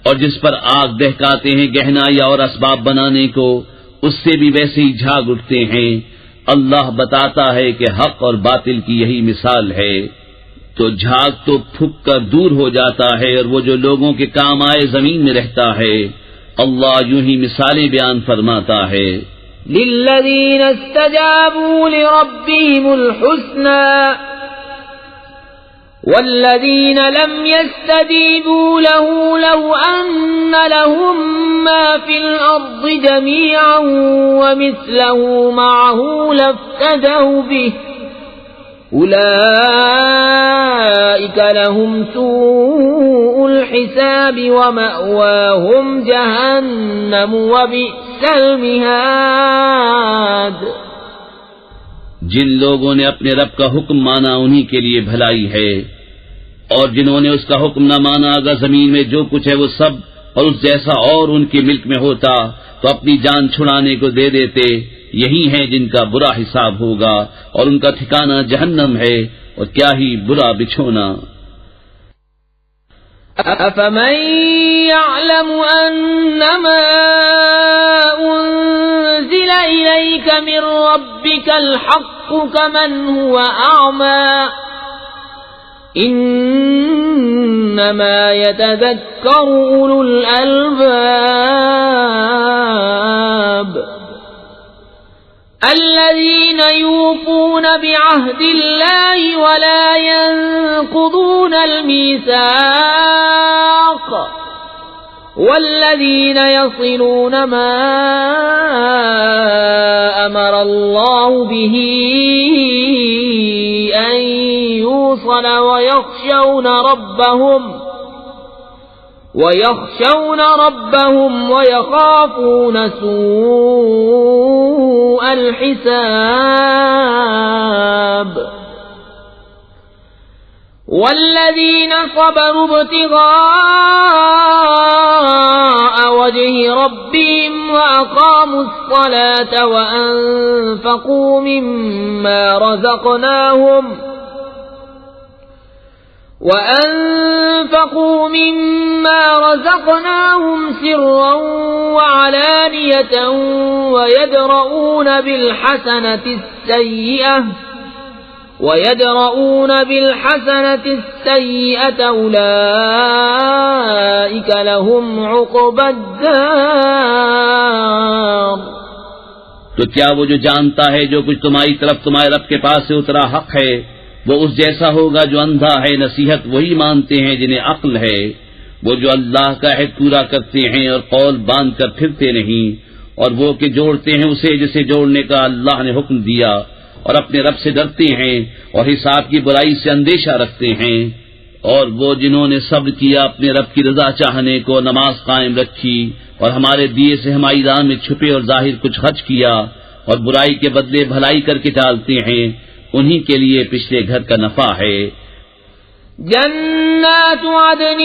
اور جس پر آگ دہکاتے ہیں گہنائی اور اسباب بنانے کو، اس سے بھی ویسے ہی جھاگ اٹھتے ہیں. اللہ بتاتا ہے کہ حق اور باطل کی یہی مثال ہے. تو جھاگ تو پھک کر دور ہو جاتا ہے، اور وہ جو لوگوں کے کام آئے زمین میں رہتا ہے. اللہ یوں ہی مثالیں بیان فرماتا ہے. للذین استجابوا لربهم الحسنى والذین لم يستجیبوا له لو ان لهم ما في الارض جميعا ومثله معه لافتدوا به اولئک لهم سوء الحساب ومأواهم جہنم وبئس المہاد. جن لوگوں نے اپنے رب کا حکم مانا انہی کے لیے بھلائی ہے، اور جنہوں نے اس کا حکم نہ مانا اگر زمین میں جو کچھ ہے وہ سب اور اس جیسا اور ان کے ملک میں ہوتا تو اپنی جان چھڑانے کو دے دیتے. یہی ہیں جن کا برا حساب ہوگا، اور ان کا ٹھکانہ جہنم ہے، اور کیا ہی برا بچھونا. أفمن يعلم أنما أنزل إليك من ربك الحق كمن هو أعمى إنما يتذكر أولو الألباب الذين يوفون بعهد الله ولا ينقضون الميثاق والذين يصلون ما أمر الله به أن يوصل ويخشون ربهم ويخافون سوء الحساب والذين صبروا ابتغاء وجه ربهم وأقاموا الصلاة وأنفقوا مما رزقناهم سرا وعلانية ويدرؤون بالحسنة السيئة أولئك لهم عقبى الدار. تو کیا وہ جو جانتا ہے جو کچھ تمہاری طرف تمہارے رب کے پاس سے اترا حق ہے وہ اس جیسا ہوگا جو اندھا ہے؟ نصیحت وہی مانتے ہیں جنہیں عقل ہے، وہ جو اللہ کا عہد پورا کرتے ہیں اور قول باندھ کر پھرتے نہیں، اور وہ کہ جوڑتے ہیں اسے جسے جوڑنے کا اللہ نے حکم دیا، اور اپنے رب سے ڈرتے ہیں اور حساب کی برائی سے اندیشہ رکھتے ہیں. اور وہ جنہوں نے صبر کیا اپنے رب کی رضا چاہنے کو، نماز قائم رکھی، اور ہمارے دیے سے ہماری راہ میں چھپے اور ظاہر کچھ خرچ کیا، اور برائی کے بدلے بھلائی کر کے ٹالتے ہیں، انہی کے لیے پچھلے گھر کا نفع ہے. جنات عدن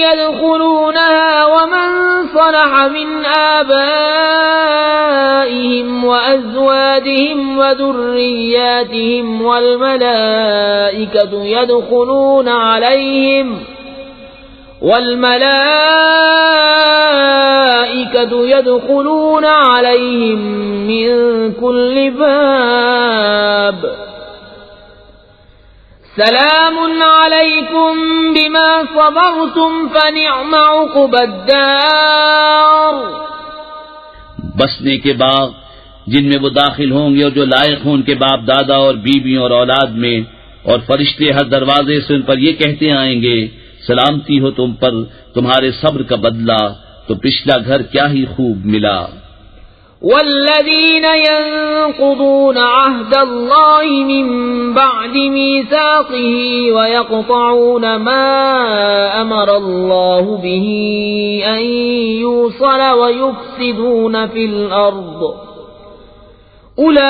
يدخلونها ومن صلح من آبائهم وأزواجهم وذرياتهم والملائكة يدخلون عليهم من كل باب سلام علیکم بما صبرتم فنعم عقبى الدار. بسنے کے باغ جن میں وہ داخل ہوں گے اور جو لائق ہوں ان کے باپ دادا اور بیوی اور اولاد میں، اور فرشتے ہر دروازے سے ان پر یہ کہتے آئیں گے سلامتی ہو تم پر، تمہارے صبر کا بدلہ تو پچھلا گھر کیا ہی خوب ملا. والذین ينقضون عهد الله من بعد ميثاقه ويقطعون ما أمر الله به أن يوصل ويفسدون في الأرض أولئك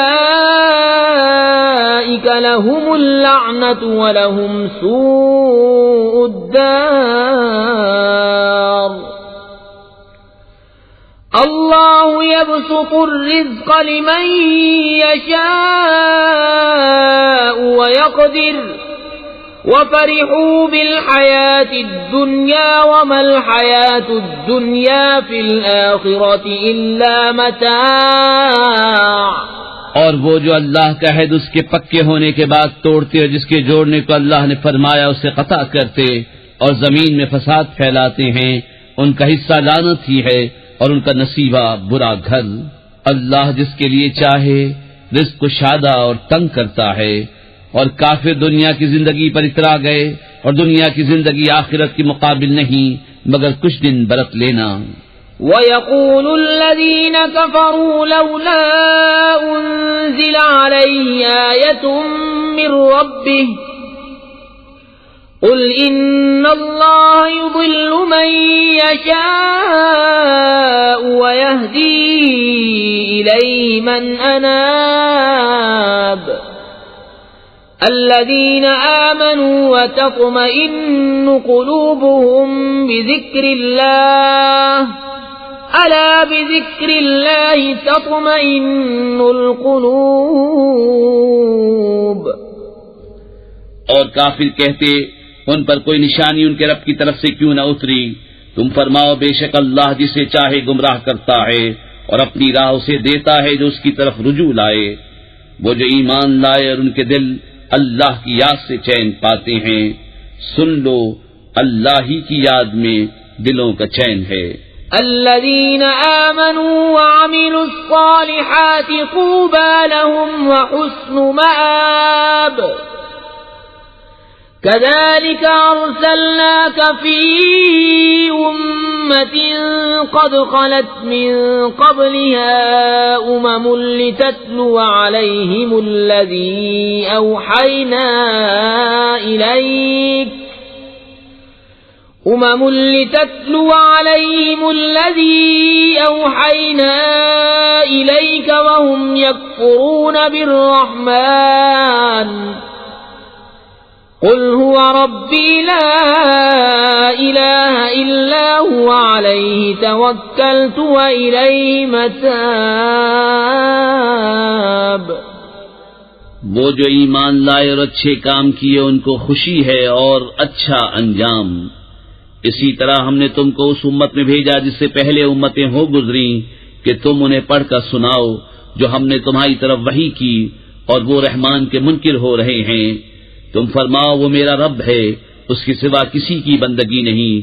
لهم اللعنة ولهم سوء الدار. اللہ يبسط الرزق لمن يشاء ويقدر وفرحوا بالحياة الدنيا وما الحياة الدنيا في الآخرة إلا متاع. اور وہ جو اللہ کا عہد اس کے پکے ہونے کے بعد توڑتے اور جس کے جوڑنے کو اللہ نے فرمایا اسے قطع کرتے اور زمین میں فساد پھیلاتے ہیں، ان کا حصہ لعنت ہی ہے اور ان کا نصیبہ برا گھر. اللہ جس کے لیے چاہے رزق کو شادہ اور تنگ کرتا ہے، اور کافر دنیا کی زندگی پر اترا گئے اور دنیا کی زندگی آخرت کے مقابل نہیں مگر کچھ دن برت لینا. وَيَقُولُ الَّذِينَ كَفَرُوا لَوْلَا أُنزِلَ عَلَيْهِ آيَةٌ مِّن رَّبِّهِ قُلْ إِنَّ اللَّهَ يُضِلُّ مَن يَشَاءُ وَيَهْدِي إِلَيْهِ مَنْ أَنَابَ. الَّذِينَ آمَنُوا وَتَطْمَئِنُّ قُلُوبُهُم بِذِكْرِ اللَّهِ أَلَا بِذِكْرِ اللَّهِ تَطْمَئِنُّ الْقُلُوبُ. اور کافر کہتے ان پر کوئی نشانی ان کے رب کی طرف سے کیوں نہ اتری؟ تم فرماؤ بے شک اللہ جسے چاہے گمراہ کرتا ہے اور اپنی راہ اسے دیتا ہے جو اس کی طرف رجوع لائے. وہ جو ایمان لائے اور ان کے دل اللہ کی یاد سے چین پاتے ہیں، سن لو اللہ ہی کی یاد میں دلوں کا چین ہے. الذين آمنوا وعملوا الصالحات طوبى لهم وحسن مآب. كذلك أرسلناك في أمة قد خلت من قبلها لتتلو عليهم الذي أوحينا إليك وهم يكفرون بالرحمن. قل هو ربي لا إله إلا هو عليه توكلت وإليه متاب. وہ جو ایمان لائے اور اچھے کام کیے ان کو خوشی ہے اور اچھا انجام. اسی طرح ہم نے تم کو اس امت میں بھیجا جس سے پہلے امتیں ہو گزری کہ تم انہیں پڑھ کر سناؤ جو ہم نے تمہاری طرف وحی کی، اور وہ رحمان کے منکر ہو رہے ہیں. تم فرماؤ وہ میرا رب ہے، اس کے سوا کسی کی بندگی نہیں،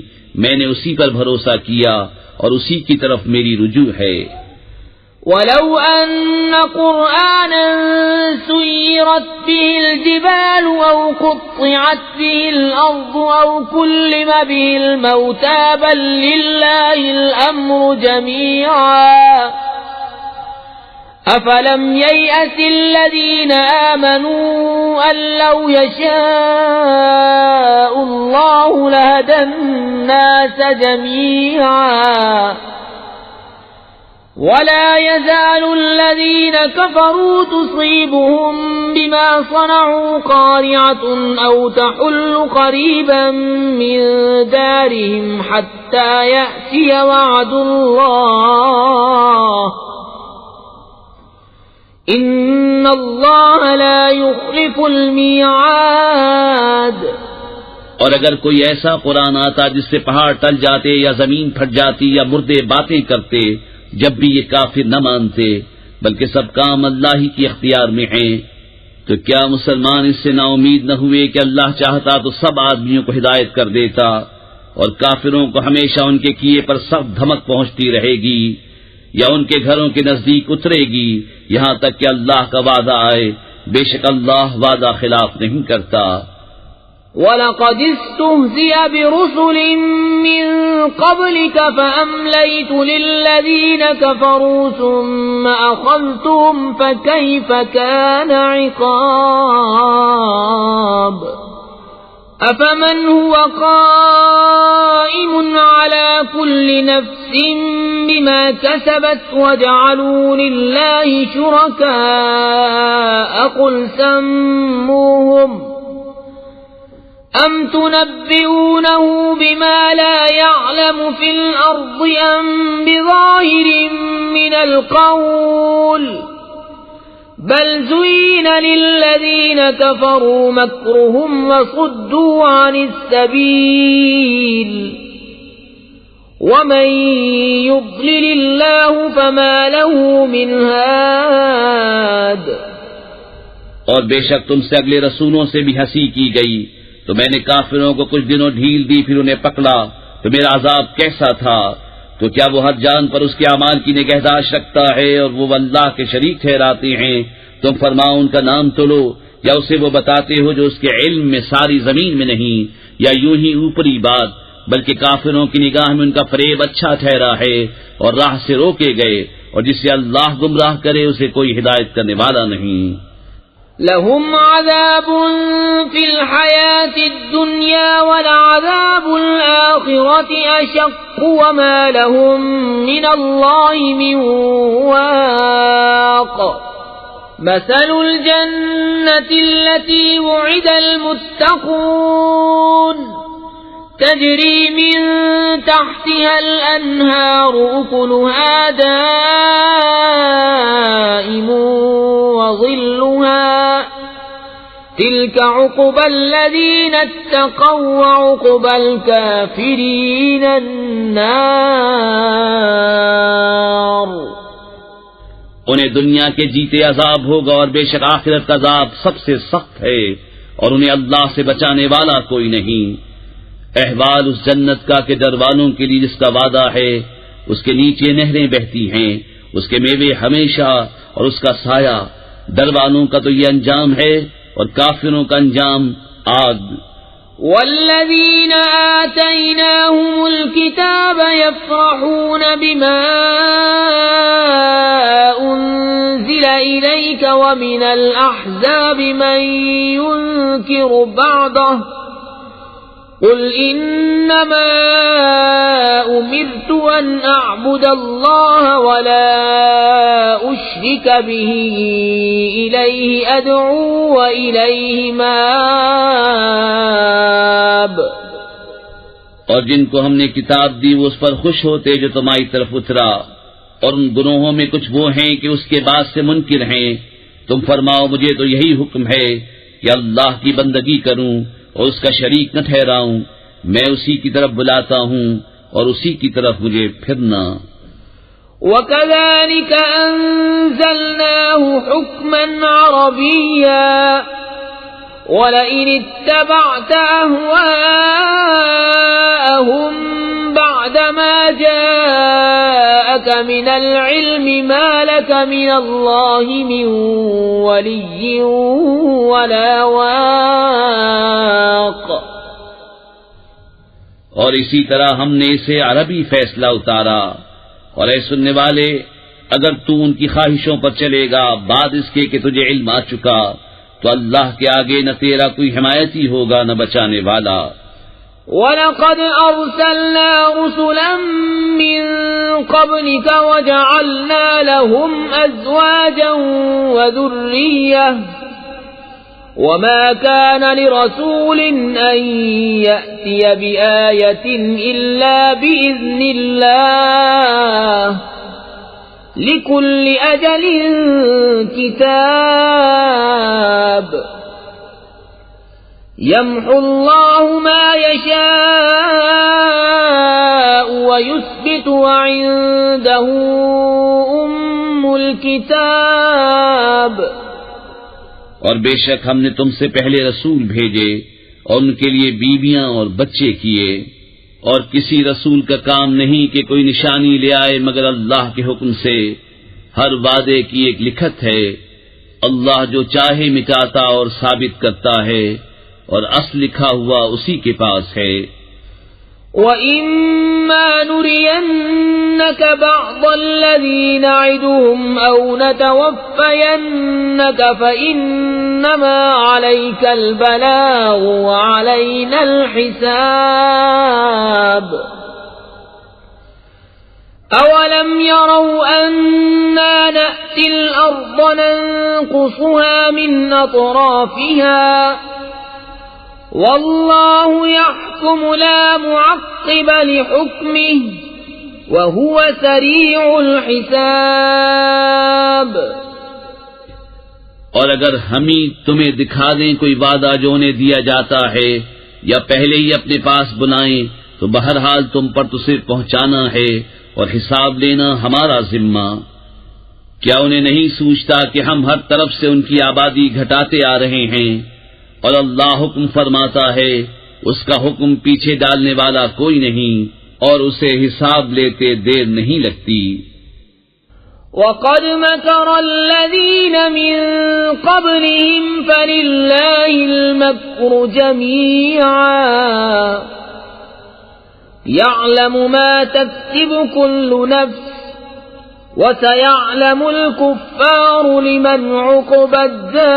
میں نے اسی پر بھروسہ کیا اور اسی کی طرف میری رجوع ہے. وَلَوْ أَنَّ قُرْآنًا سُيِّرَتْ بِهِ الْجِبَالُ أَوْ قُطِّعَتْ بِهِ الْأَرْضُ أَوْ كُلِّمَ بِهِ الْمَوْتَى بَل لِّلَّهِ الْأَمْرُ جَمِيعًا. أَفَلَمْ يَيْأَسِ الَّذِينَ آمَنُوا أَن لَّوْ يَشَاءُ اللَّهُ لَهَدَى النَّاسَ جَمِيعًا. وَلَا يَزَالُ الَّذِينَ كَفَرُوا تُصِيبُهُم بِمَا صَنَعُوا قَارِعَةٌ أَوْ تَحُلُّ قَرِيبًا مِّن دَارِهِمْ حَتَّى يَأْتِيَ وَعْدُ اللَّهِ إِنَّ اللَّهَ لَا يُخْلِفُ الْمِيعَادَ. اور اگر کوئی ایسا قرآن آتا جس سے پہاڑ ٹل جاتے یا زمین پھٹ جاتی یا مردے باتیں کرتے، جب بھی یہ کافر نہ مانتے، بلکہ سب کام اللہ ہی کے اختیار میں ہیں. تو کیا مسلمان اس سے نا امید نہ ہوئے کہ اللہ چاہتا تو سب آدمیوں کو ہدایت کر دیتا، اور کافروں کو ہمیشہ ان کے کیے پر سخت دھمک پہنچتی رہے گی، یا ان کے گھروں کے نزدیک اترے گی یہاں تک کہ اللہ کا وعدہ آئے، بے شک اللہ وعدہ خلاف نہیں کرتا۔ وَلَقَدِ اسْتُهْزِئَ بِرُسُلٍ مِّن قَبْلِكَ فَأَمْلَيْتُ لِلَّذِينَ كَفَرُوا ثُمَّ أَخَذْتُهُمْ فَكَيْفَ كَانَ عِقَابِ أَفَمَنْ هُوَ قَائِمٌ عَلَى كُلِّ نَفْسٍ بِمَا كَسَبَتْ وَجَعَلُوا لِلَّهِ شُرَكَاءَ قُلْ سَمُّوهُمْ أَمْ تُنَبِّئُونَهُ بِمَا لَا يَعْلَمُ فِي الْأَرْضِ أَمْ بِظَاهِرٍ مِّنَ الْقَوْلِ بَلْ زُيِّنَ لِلَّذِينَ كَفَرُوا مَكْرُهُمْ وَصُدُّوا عَنِ السَّبِيلِ وَمَن يُضْلِلِ اللَّهُ فَمَا لَهُ مِنْ هَادٍ۔ اور بے شک تم سے اگلے رسولوں سے بھی ہنسی کی گئی، تو میں نے کافروں کو کچھ دنوں ڈھیل دی، پھر انہیں پکڑا تو میرا عذاب کیسا تھا۔ تو کیا وہ ہر جان پر اس کے اعمال کی نگہداشت رکھتا ہے اور وہ اللہ کے شریک ٹھہراتے ہیں؟ تم فرماؤ ان کا نام تو لو، یا اسے وہ بتاتے ہو جو اس کے علم میں ساری زمین میں نہیں، یا یوں ہی اوپری بات، بلکہ کافروں کی نگاہ میں ان کا فریب اچھا ٹھہرا ہے اور راہ سے روکے گئے، اور جسے اللہ گمراہ کرے اسے کوئی ہدایت کرنے والا نہیں۔ لهم عذاب في الحياة الدنيا ولعذاب الآخرة أشق وما لهم من الله من واق۔ مثل الجنة التي وعد المتقون تجري من تحتها الأنهار أكلها دائم وظلها تلك عقبى الذين اتقوا وعقبى الكافرين النار۔ انہیں دنیا کے جیتے عذاب ہوگا، اور بے شک آخرت کا عذاب سب سے سخت ہے، اور انہیں اللہ سے بچانے والا کوئی نہیں۔ احوال اس جنت کا کہ ڈر والوں کے لیے جس کا وعدہ ہے، اس کے نیچے نہریں بہتی ہیں، اس کے میوے ہمیشہ اور اس کا سایہ۔ ڈر والوں کا تو یہ انجام ہے، اور کافروں کا انجام آگ۔ والذین آتیناہم الکتاب یفرحون بما انزل الیک ومن الاحزاب من ينکر بعضہ قل انما امرت ان اعبد اللہ ولا اشرک به الیہ ادعو والیہ مآب۔ اور جن کو ہم نے کتاب دی وہ اس پر خوش ہوتے جو تمہاری طرف اترا، اور ان گناہوں میں کچھ وہ ہیں کہ اس کے بعد سے منکر ہیں۔ تم فرماؤ مجھے تو یہی حکم ہے کہ اللہ کی بندگی کروں اور اس کا شریک نہ ٹھہراؤں، میں اسی کی طرف بلاتا ہوں اور اسی کی طرف مجھے پھرنا۔ وَكَذَلِكَ أَنزَلْنَاهُ حُكْمًا عَرَبِيًّا وَلَئِنِ اتَّبَعْتَ أَهْوَاءَهُمْ بَعْدَمَا جَاءَكَ مِنَ الْعِلْمِ مَا لَكَ مِنَ اللَّهِ مِنْ وَلِيٍّ وَلَا وَاقٍ۔ اور اسی طرح ہم نے اسے عربی فیصلہ اتارا، اور اے سننے والے اگر تو ان کی خواہشوں پر چلے گا بعد اس کے کہ تجھے علم آ چکا، تو اللہ کے آگے نہ تیرا کوئی حمایتی ہوگا نہ بچانے والا۔ وَلَقَدْ أَرْسَلْنَا رُسُلًا مِّن قَبْلِكَ وَجَعَلْنَا لَهُمْ أَزْوَاجًا وَذُرِّيَّةً وَمَا كَانَ لِرَسُولٍ أَن يَأْتِيَ بِآيَةٍ إِلَّا بِإِذْنِ اللَّهِ لِكُلِّ أَجَلٍ كِتَابٌ يَمْحُو اللَّهُ مَا يَشَاءُ وَيُثْبِتُ وَعِندَهُ أُمُّ الْكِتَابِ اور بے شک ہم نے تم سے پہلے رسول بھیجے اور ان کے لیے بیویاں اور بچے کیے، اور کسی رسول کا کام نہیں کہ کوئی نشانی لے آئے مگر اللہ کے حکم سے، ہر وعدے کی ایک لکھت ہے، اللہ جو چاہے مٹاتا اور ثابت کرتا ہے، اور اصل لکھا ہوا اسی کے پاس ہے۔ وَإِمَّا نُرِيَنَّكَ بَعْضَ الَّذِي نَعِدُهُمْ أَوْ نَتَوَفَّيَنَّكَ فَإِنَّمَا عَلَيْكَ الْبَلَاغُ وَعَلَيْنَا الْحِسَابُ أَوَلَمْ يَرَوْا أَنَّا نَأْتِي الْأَرْضَ نَنقُصُهَا مِنْ أَطْرَافِهَا واللہ یحکم لا معقب لحکمہ وہو سریع الحساب۔ اور اگر ہم ہی تمہیں دکھا دیں کوئی وعدہ جو انہیں دیا جاتا ہے یا پہلے ہی اپنے پاس بنائیں تو بہرحال تم پر تو صرف پہنچانا ہے اور حساب لینا ہمارا ذمہ۔ کیا انہیں نہیں سوچتا کہ ہم ہر طرف سے ان کی آبادی گھٹاتے آ رہے ہیں، اور اللہ حکم فرماتا ہے، اس کا حکم پیچھے ڈالنے والا کوئی نہیں، اور اسے حساب لیتے دیر نہیں لگتی۔ وَقَدْ مَكَرَ الَّذِينَ مِن قَبْلِهِمْ فَلِلَّهِ الْمَكْرُ جَمِيعًا يَعْلَمُ مَا تَكْسِبُ كُلُّ نَفْسٍ وَسَيَعْلَمُ الْكُفَّارُ لِمَنْ عُقْبَى الدَّارِ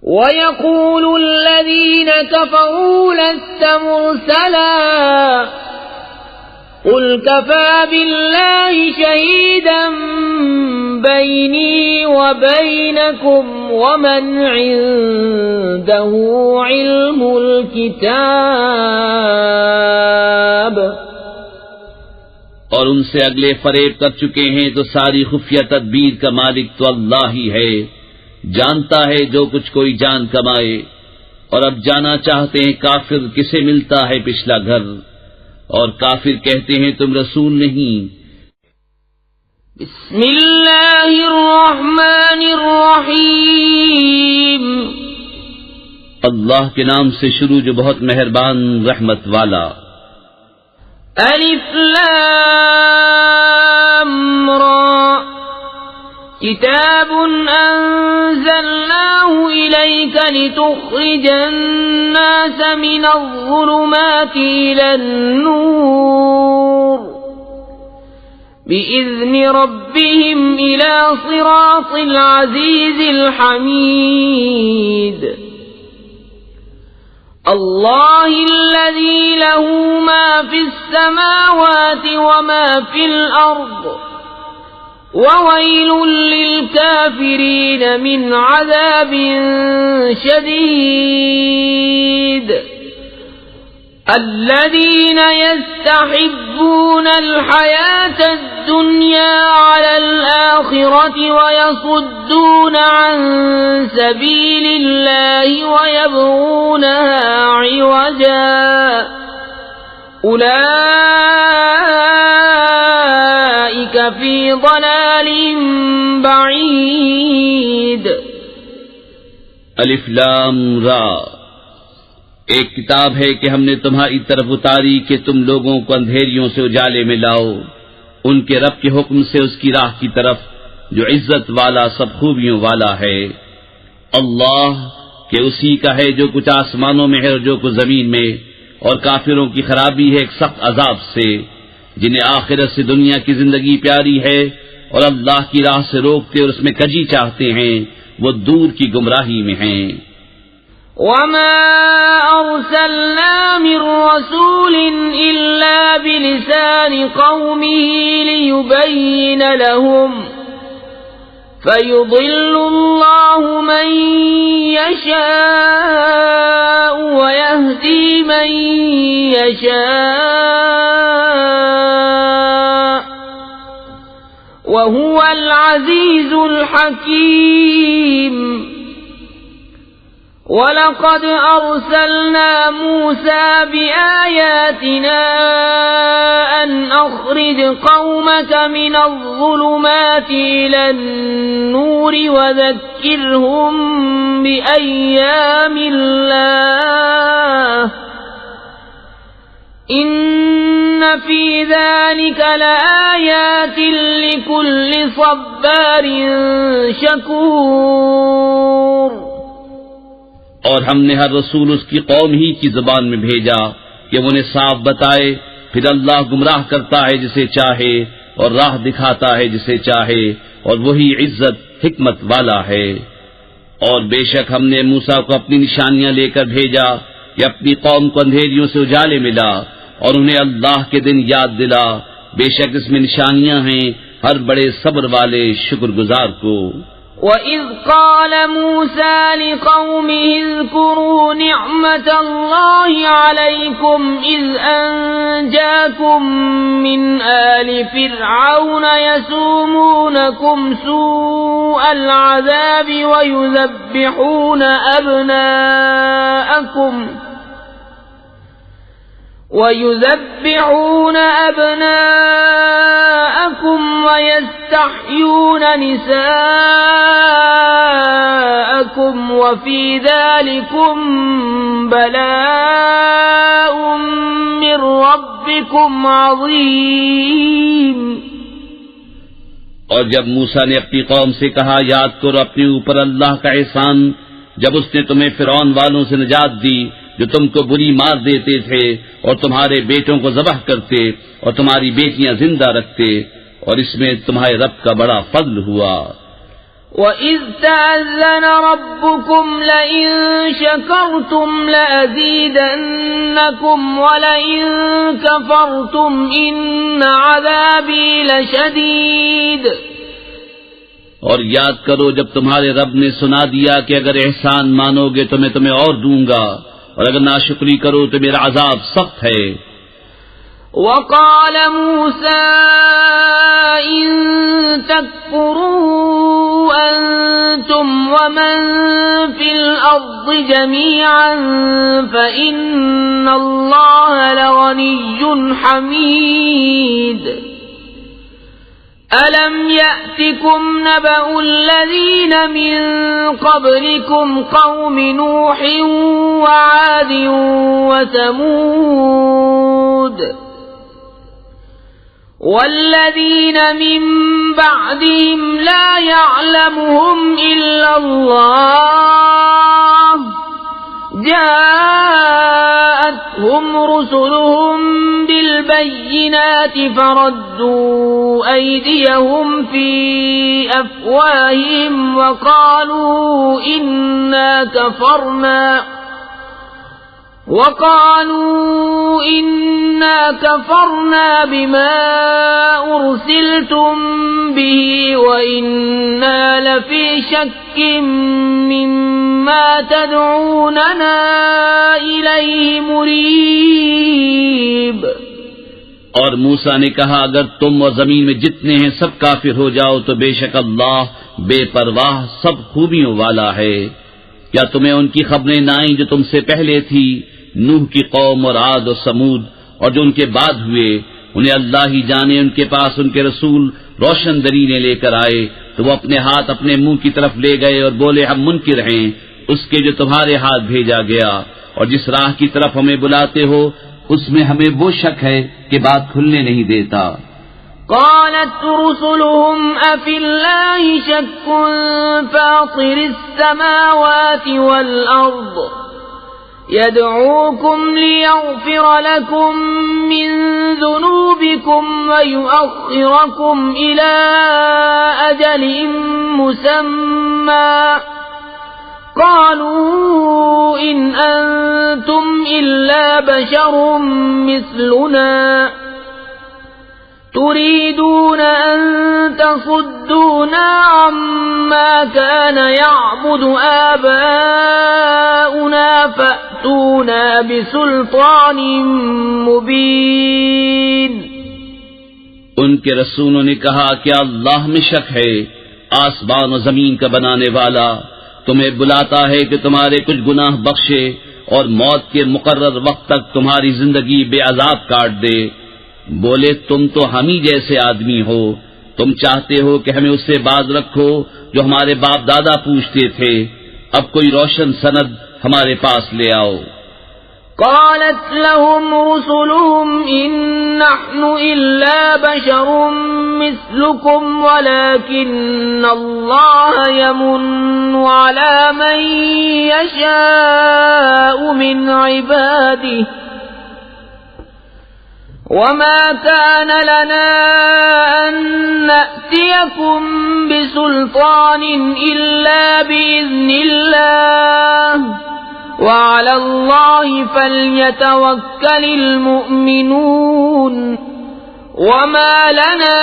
وَيَقُولُ الَّذِينَ كَفَرُوا لَسْتَ مُرْسَلًا قُلْ كَفَى بِاللَّهِ شَهِيدًا بَيْنِي وَبَيْنَكُمْ وَمَنْ عِندَهُ عِلْمُ الْكِتَابِ۔ اور ان سے اگلے فریب کر چکے ہیں تو ساری خفیہ تدبیر کا مالک تو اللہ ہی ہے، جانتا ہے جو کچھ کوئی جان کمائے۔ اور اب جانا چاہتے ہیں کافر کسے ملتا ہے پچھلا گھر، اور کافر کہتے ہیں تم رسول نہیں۔ بسم اللہ الرحمن الرحیم، اللہ کے نام سے شروع جو بہت مہربان رحمت والا۔ الف لام را، کتاب انزلناه الیک لتخرج الناس من الظلمات الى النور بإذن ربهم إلى صراط العزيز الحميد الله الذي له ما في السماوات وما في الأرض وويل للكافرين من عذاب شديد الذين يستحبون الحياة الدنيا على الآخرة ويصدون عن سبيل الله ويبغونها عوجا أولئك في ضلال بعيد۔ الف لام را، ایک کتاب ہے کہ ہم نے تمہاری طرف اتاری کہ تم لوگوں کو اندھیریوں سے اجالے میں لاؤ ان کے رب کے حکم سے اس کی راہ کی طرف جو عزت والا سب خوبیوں والا ہے۔ اللہ کہ اسی کا ہے جو کچھ آسمانوں میں ہے اور جو کچھ زمین میں، اور کافروں کی خرابی ہے ایک سخت عذاب سے، جنہیں آخرت سے دنیا کی زندگی پیاری ہے اور اللہ کی راہ سے روکتے اور اس میں کجی چاہتے ہیں، وہ دور کی گمراہی میں ہیں۔ وما أرسلنا من رسول إلا بلسان قومه ليبين لهم فيضل الله من يشاء ويهدي من يشاء وهو العزيز الحكيم۔ وَلَقَدْ أَرْسَلْنَا مُوسَى بِآيَاتِنَا أَنْ أخرج قومك من الظلمات إلى النور وذكرهم بأيام الله إن في ذلك لآيات لكل صبار شكور۔ اور ہم نے ہر رسول اس کی قوم ہی کی زبان میں بھیجا کہ وہ انہیں صاف بتائے، پھر اللہ گمراہ کرتا ہے جسے چاہے اور راہ دکھاتا ہے جسے چاہے، اور وہی عزت حکمت والا ہے۔ اور بے شک ہم نے موسیٰ کو اپنی نشانیاں لے کر بھیجا کہ اپنی قوم کو اندھیریوں سے اجالے ملا اور انہیں اللہ کے دن یاد دلا، بے شک اس میں نشانیاں ہیں ہر بڑے صبر والے شکر گزار کو۔ وَإِذْ قَالَ مُوسَى لِقَوْمِهِ اذْكُرُوا نِعْمَةَ اللَّهِ عَلَيْكُمْ إِذْ أَنْجَاكُمْ مِنْ آلِ فِرْعَوْنَ يَسُومُونَكُمْ سُوءَ الْعَذَابِ وَيُذَبِّحُونَ أَبْنَاءَكُمْ وَيَسْتَحْيُونَ نِسَاءَكُمْ وَفِي ذَلِكُمْ بَلَاءٌ مِّن رَّبِّكُمْ عَظِيمٌ۔ اور جب موسیٰ نے اپنی قوم سے کہا، یاد کرو اپنے اوپر اللہ کا احسان جب اس نے تمہیں فرعون والوں سے نجات دی جو تم کو بری مار دیتے تھے اور تمہارے بیٹوں کو ذبح کرتے اور تمہاری بیٹیاں زندہ رکھتے، اور اس میں تمہارے رب کا بڑا فضل ہوا۔ وَإِذْ تَأَذَّنَ رَبُّكُمْ لَئِن شَكَرْتُمْ لَأَزِيدَنَّكُمْ وَلَئِن كَفَرْتُمْ إِنَّ عَذَابِي لَشَدِيدٌ۔ اور یاد کرو جب تمہارے رب نے سنا دیا کہ اگر احسان مانو گے تو میں تمہیں اور دوں گا، اور اگر ناشکری کرو تو میرا عذاب سخت ہے۔ وَقَالَ مُوسَى إِن تَكْفُرُوا أَنتُمْ وَمَن فِي الْأَرْضِ جَمِيعًا فَإِنَّ اللَّهَ لَغَنِيٌّ حَمِيدٌ۔ أَلَمْ يَأْتِكُمْ نَبَأُ الَّذِينَ مِن قَبْلِكُمْ قَوْمِ نُوحٍ وَعَادٍ وَثَمُودَ وَالَّذِينَ مِن بَعْدِهِمْ لَا يَعْلَمُهُمْ إِلَّا اللَّهُ جاءتهم رسلهم بالبينات فردوا أيديهم في أفواههم وقالوا إنا كفرنا بما أرسلتم به وإنا لفي شك مما تدعوننا إليه مريب۔ اور موسیٰ نے کہا اگر تم اور زمین میں جتنے ہیں سب کافر ہو جاؤ تو بے شک اللہ بے پرواہ سب خوبیوں والا ہے۔ کیا تمہیں ان کی خبریں نہ آئیں جو تم سے پہلے تھی، نوح کی قوم اور عاد اور سمود، اور جو ان کے بعد ہوئے؟ انہیں اللہ ہی جانے، ان کے پاس ان کے رسول روشن دلیلیں لے کر آئے تو وہ اپنے ہاتھ اپنے منہ کی طرف لے گئے اور بولے ہم منکر ہیں اس کے جو تمہارے ہاتھ بھیجا گیا، اور جس راہ کی طرف ہمیں بلاتے ہو اس میں ہمیں وہ شک ہے کہ بات کھلنے نہیں دیتا۔ قالت رسلهم أفي الله شك فاطر السماوات والأرض يدعوكم ليغفر لكم من ذنوبكم ويؤخركم إلى أجل مسمى قالوا إن أنتم إلا بشر مثلنا تريدون أن تصدونا عما كان يعبد آباؤنا فأتونا بسلطان مبين۔ ان کے رسولوں نے کہا کیا اللہ میں شک ہے؟ آسمان و زمین کا بنانے والا تمہیں بلاتا ہے کہ تمہارے کچھ گناہ بخشے اور موت کے مقرر وقت تک تمہاری زندگی بے عذاب کاٹ دے، بولے تم تو ہم ہی جیسے آدمی ہو، تم چاہتے ہو کہ ہمیں اس سے باز رکھو جو ہمارے باپ دادا پوچھتے تھے، اب کوئی روشن سند ہمارے پاس لے آؤ۔ قالت لهم رسلهم إن نحن إلا بشر مثلكم ولكن الله يمن على من يشاء من عباده وما كان لنا أن نأتيكم بسلطان إلا بإذن الله وعلى الله فليتوكل المؤمنون وما لنا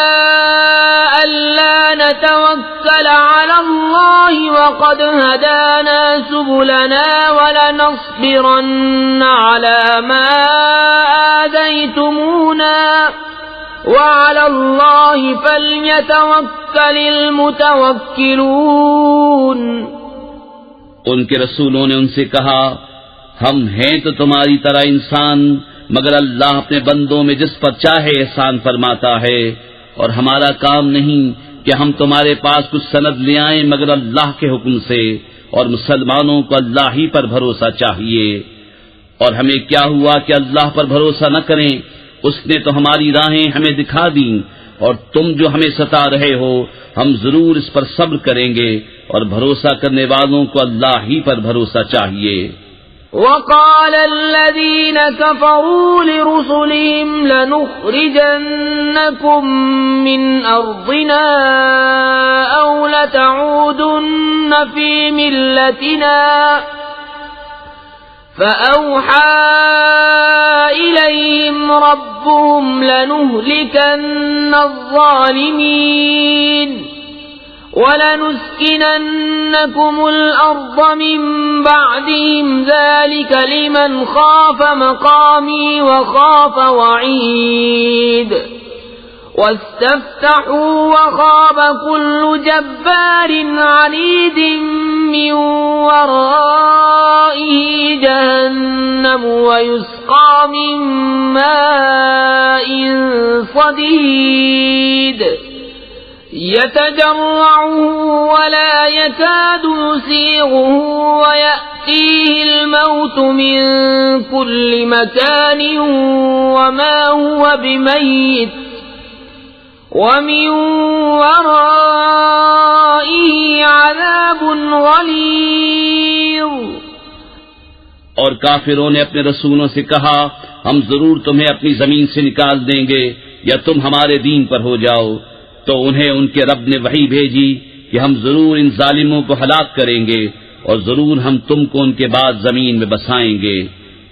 ألا نتوكل على الله وقد هدانا سبلنا ولنصبرن على ما آذيتمونا وعلى الله فليتوكل المتوكلون۔ ان کے رسولوں نے ان سے کہا ہم ہیں تو تمہاری طرح انسان، مگر اللہ اپنے بندوں میں جس پر چاہے احسان فرماتا ہے، اور ہمارا کام نہیں کہ ہم تمہارے پاس کچھ سند لے آئیں مگر اللہ کے حکم سے، اور مسلمانوں کو اللہ ہی پر بھروسہ چاہیے۔ اور ہمیں کیا ہوا کہ اللہ پر بھروسہ نہ کریں، اس نے تو ہماری راہیں ہمیں دکھا دیں، اور تم جو ہمیں ستا رہے ہو ہم ضرور اس پر صبر کریں گے، اور بھروسہ کرنے والوں کو اللہ ہی پر بھروسہ چاہیے۔ وقال الذين كفروا لرسلهم لنخرجنكم من أرضنا أو لتعودن في ملتنا فأوحى إليهم ربهم لنهلكن الظالمين وَلَنُسْكِنَنَّكُمُ الْأَرْضَ مِنْ بَعْدِهِمْ ذَلِكَ لِمَنْ خَافَ مَقَامِي وَخَافَ وَعِيدِ وَاسْتَفْتَحُوا وَخَابَ كُلُّ جَبَّارٍ عَنِيدٍ مِّنْ وَرَائِهِ جَهَنَّمُ وَيُسْقَى مِنْ مَاءٍ صَدِيدٍ يتجرعه ولا يكاد يسيغه ويأتيه الموت من كل مكان وما هو بميت ومن ورائه عذاب غليظ۔ اور کافروں نے اپنے رسولوں سے کہا ہم ضرور تمہیں اپنی زمین سے نکال دیں گے یا تم ہمارے دین پر ہو جاؤ، تو انہیں ان کے رب نے وحی بھیجی کہ ہم ضرور ان ظالموں کو ہلاک کریں گے اور ضرور ہم تم کو ان کے بعد زمین میں بسائیں گے۔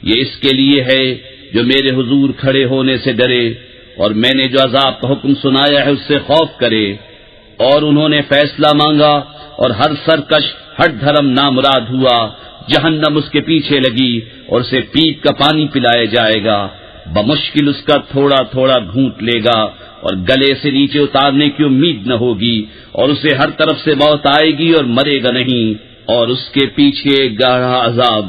یہ اس کے لیے ہے جو میرے حضور کھڑے ہونے سے ڈرے اور میں نے جو عذاب کا حکم سنایا ہے اس سے خوف کرے۔ اور انہوں نے فیصلہ مانگا اور ہر سرکش ہٹ دھرم نامراد ہوا، جہنم اس کے پیچھے لگی اور اسے پیپ کا پانی پلایا جائے گا، بمشکل اس کا تھوڑا تھوڑا گھونٹ لے گا اور گلے سے نیچے اتارنے کی امید نہ ہوگی، اور اسے ہر طرف سے موت آئے گی اور مرے گا نہیں، اور اس کے پیچھے گہرا عذاب۔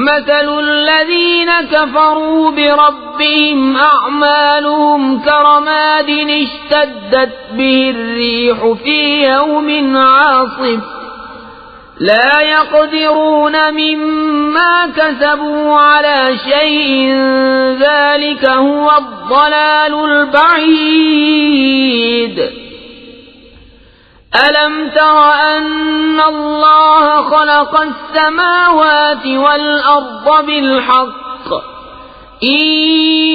مثل الذين كفروا بربهم أعمالهم كرماد اشتدت به الريح في يوم عاصف لا يقدرون مما كسبوا على شيء ذلك هو الضلال البعيد۔ ألم تر أن الله خلق السماوات والأرض بالحق إن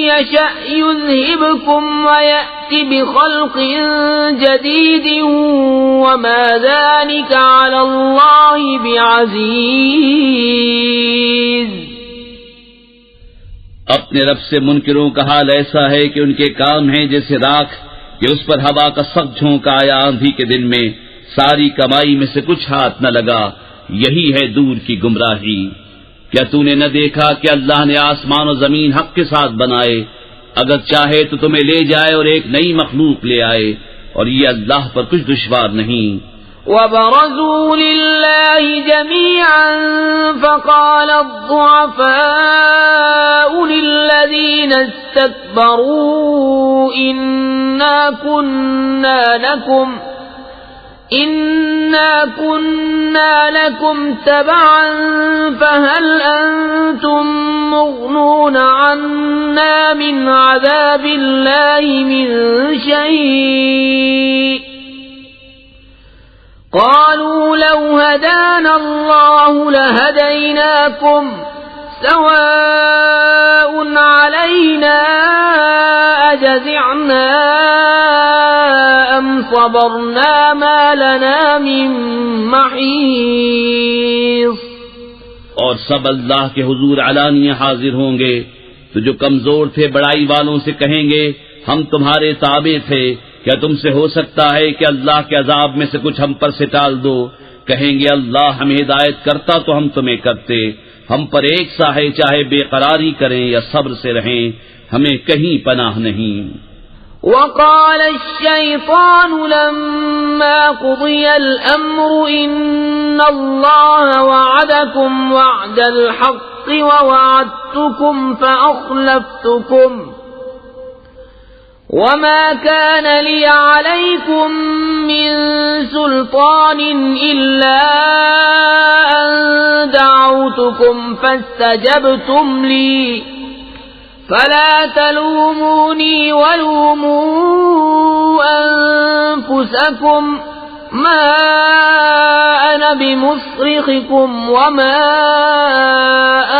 يشأ يذهبكم ويأت بخلق جديد وما ذلك على الله بعزيز۔ اپنے رب سے منکروں کا حال ایسا ہے کہ ان کے کام ہیں جیسے راکھ کہ اس پر ہوا کا سخت جھونکا آیا آندھی کے دن میں، ساری کمائی میں سے کچھ ہاتھ نہ لگا، یہی ہے دور کی گمراہی۔ کیا تو نے نہ دیکھا کہ اللہ نے آسمان و زمین حق کے ساتھ بنائے، اگر چاہے تو تمہیں لے جائے اور ایک نئی مخلوق لے آئے، اور یہ اللہ پر کچھ دشوار نہیں۔ وبرزوا لله جميعا فقال الضعفاء للذين استكبروا إنا كنا لكم تبعا فهل أنتم مغنون عنا من عذاب الله من شيء قالوا لو هدانا الله لهديناكم سواء علينا أجزعنا أم صبرنا ما لنا من محيص. اور سب اللہ کے حضور علانیہ حاضر ہوں گے تو جو کمزور تھے بڑائی والوں سے کہیں گے ہم تمہارے تابع تھے، کیا تم سے ہو سکتا ہے کہ اللہ کے عذاب میں سے کچھ ہم پر سے ٹال دو؟ کہیں گے اللہ ہمیں ہدایت کرتا تو ہم تمہیں کرتے، ہم پر ایک سا ہے چاہے بے قراری کریں یا صبر سے رہیں، ہمیں کہیں پناہ نہیں. وقال الشيطان لما قضي الأمر إن الله وعدكم وعد الحق ووعدتكم فأخلفتكم وما كان لي عليكم من سلطان إلا أن دعوتكم فاستجبتم لي فلا تلوموني ولوموا أنفسكم ما أنا بمصرخكم وما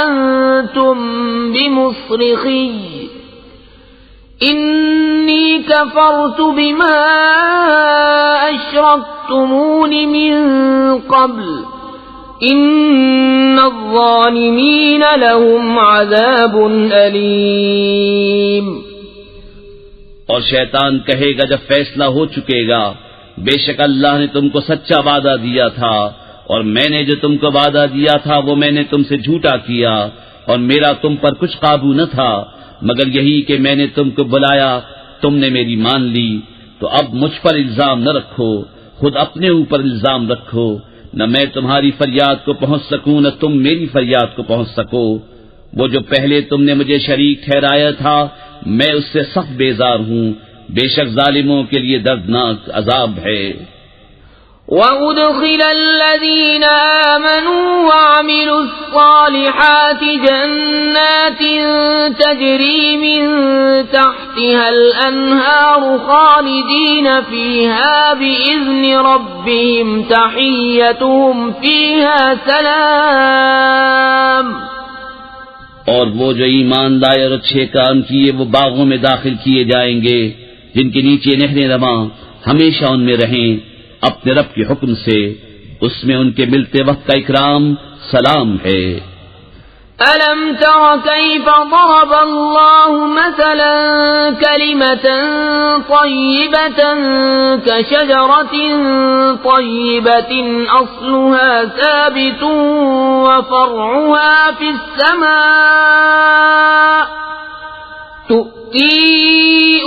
أنتم بمصرخي إني كفرت بما أشركتمون من قبل إن الظالمين لهم عذاب أليم. اور شیطان کہے گا جب فیصلہ ہو چکے گا بے شک اللہ نے تم کو سچا وعدہ دیا تھا اور میں نے جو تم کو وعدہ دیا تھا وہ میں نے تم سے جھوٹا کیا اور میرا تم پر کچھ قابو نہ تھا مگر یہی کہ میں نے تم کو بلایا تم نے میری مان لی. تو اب مجھ پر الزام نہ رکھو، خود اپنے اوپر الزام رکھو. نہ میں تمہاری فریاد کو پہنچ سکوں نہ تم میری فریاد کو پہنچ سکو. وہ جو پہلے تم نے مجھے شریک ٹھہرایا تھا میں اس سے سخت بیزار ہوں. بے شک ظالموں کے لیے دردناک عذاب ہے. وَأُدْخِلَ الَّذِينَ آمَنُوا وَعَمِلُوا الصَّالِحَاتِ جَنَّاتٍ تَجْرِي مِن تَحْتِهَا الْأَنْهَارُ خَالِدِينَ فِيهَا بِإِذْنِ رَبِّهِمْ تَحِيَّتُهُمْ فِيهَا سَلَامٌ. اور وہ جو ایمان لائے اور اچھے کام کیے وہ باغوں میں داخل کیے جائیں گے جن کے نیچے نہریں رواں، ہمیشہ ان میں رہیں اپنے رب کے حکم سے. اس میں ان کے ملتے وقت کا اکرام سلام ہے. أَلَمْ تَرَ كَيْفَ ضَرَبَ اللَّهُ مَثَلًا كَلِمَةً طَيِّبَةً كَشَجَرَةٍ طَيِّبَةٍ أَصْلُهَا ثَابِتٌ وَفَرْعُهَا فِي السَّمَاءِ تُؤْتِي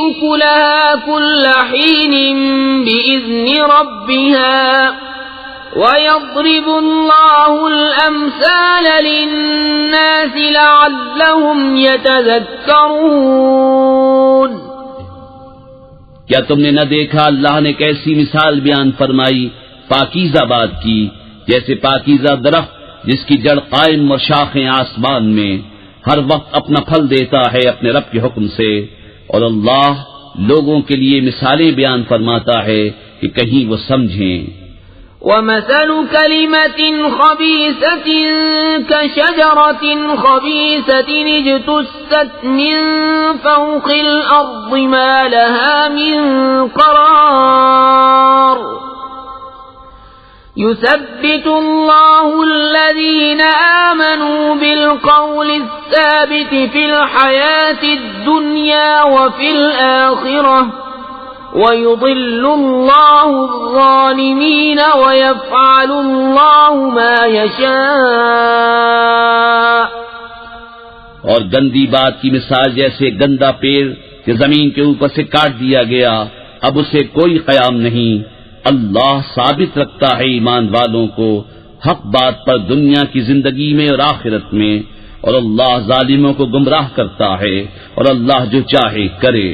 أُكُلَهَا كُلَّ حِينٍ بِإِذْنِ رَبِّهَا وَيَضْرِبُ اللَّهُ الْأَمْثَالَ لِلنَّاسِ لَعَلَّهُمْ يَتَذَكَّرُونَ. کیا تم نے نہ دیکھا اللہ نے کیسی مثال بیان فرمائی پاکیزہ بات کی، جیسے پاکیزہ درخت جس کی جڑ قائم اور شاخیں آسمان میں، ہر وقت اپنا پھل دیتا ہے اپنے رب کے حکم سے. اور اللہ لوگوں کے لیے مثالیں بیان فرماتا ہے کہ کہیں وہ سمجھیں. وَمَثَلُ كَلِمَةٍ خَبِيثَةٍ كَشَجَرَةٍ خَبِيثَةٍ اجْتُثَّتْ مِنْ فَوْقِ الْأَرْضِ مَا لَهَا مِنْ قَرَارٍ. يُثَبِّتُ اللَّهُ الَّذِينَ آمَنُوا بِالْقَوْلِ الثَّابِتِ فِي الْحَيَاةِ الدُّنْيَا وَفِي الْآخِرَةِ وَيُضِلُّ اللَّهُ الظَّالِمِينَ وَيَفْعَلُ اللَّهُ مَا يَشَاءُ. اور گندی بات کی مثال جیسے گندا پیڑ کہ زمین کے اوپر سے کاٹ دیا گیا اب اسے کوئی قیام نہیں. اللہ ثابت رکھتا ہے ایمان والوں کو حق بات پر دنیا کی زندگی میں اور آخرت میں، اور اللہ ظالموں کو گمراہ کرتا ہے، اور اللہ جو چاہے کرے۔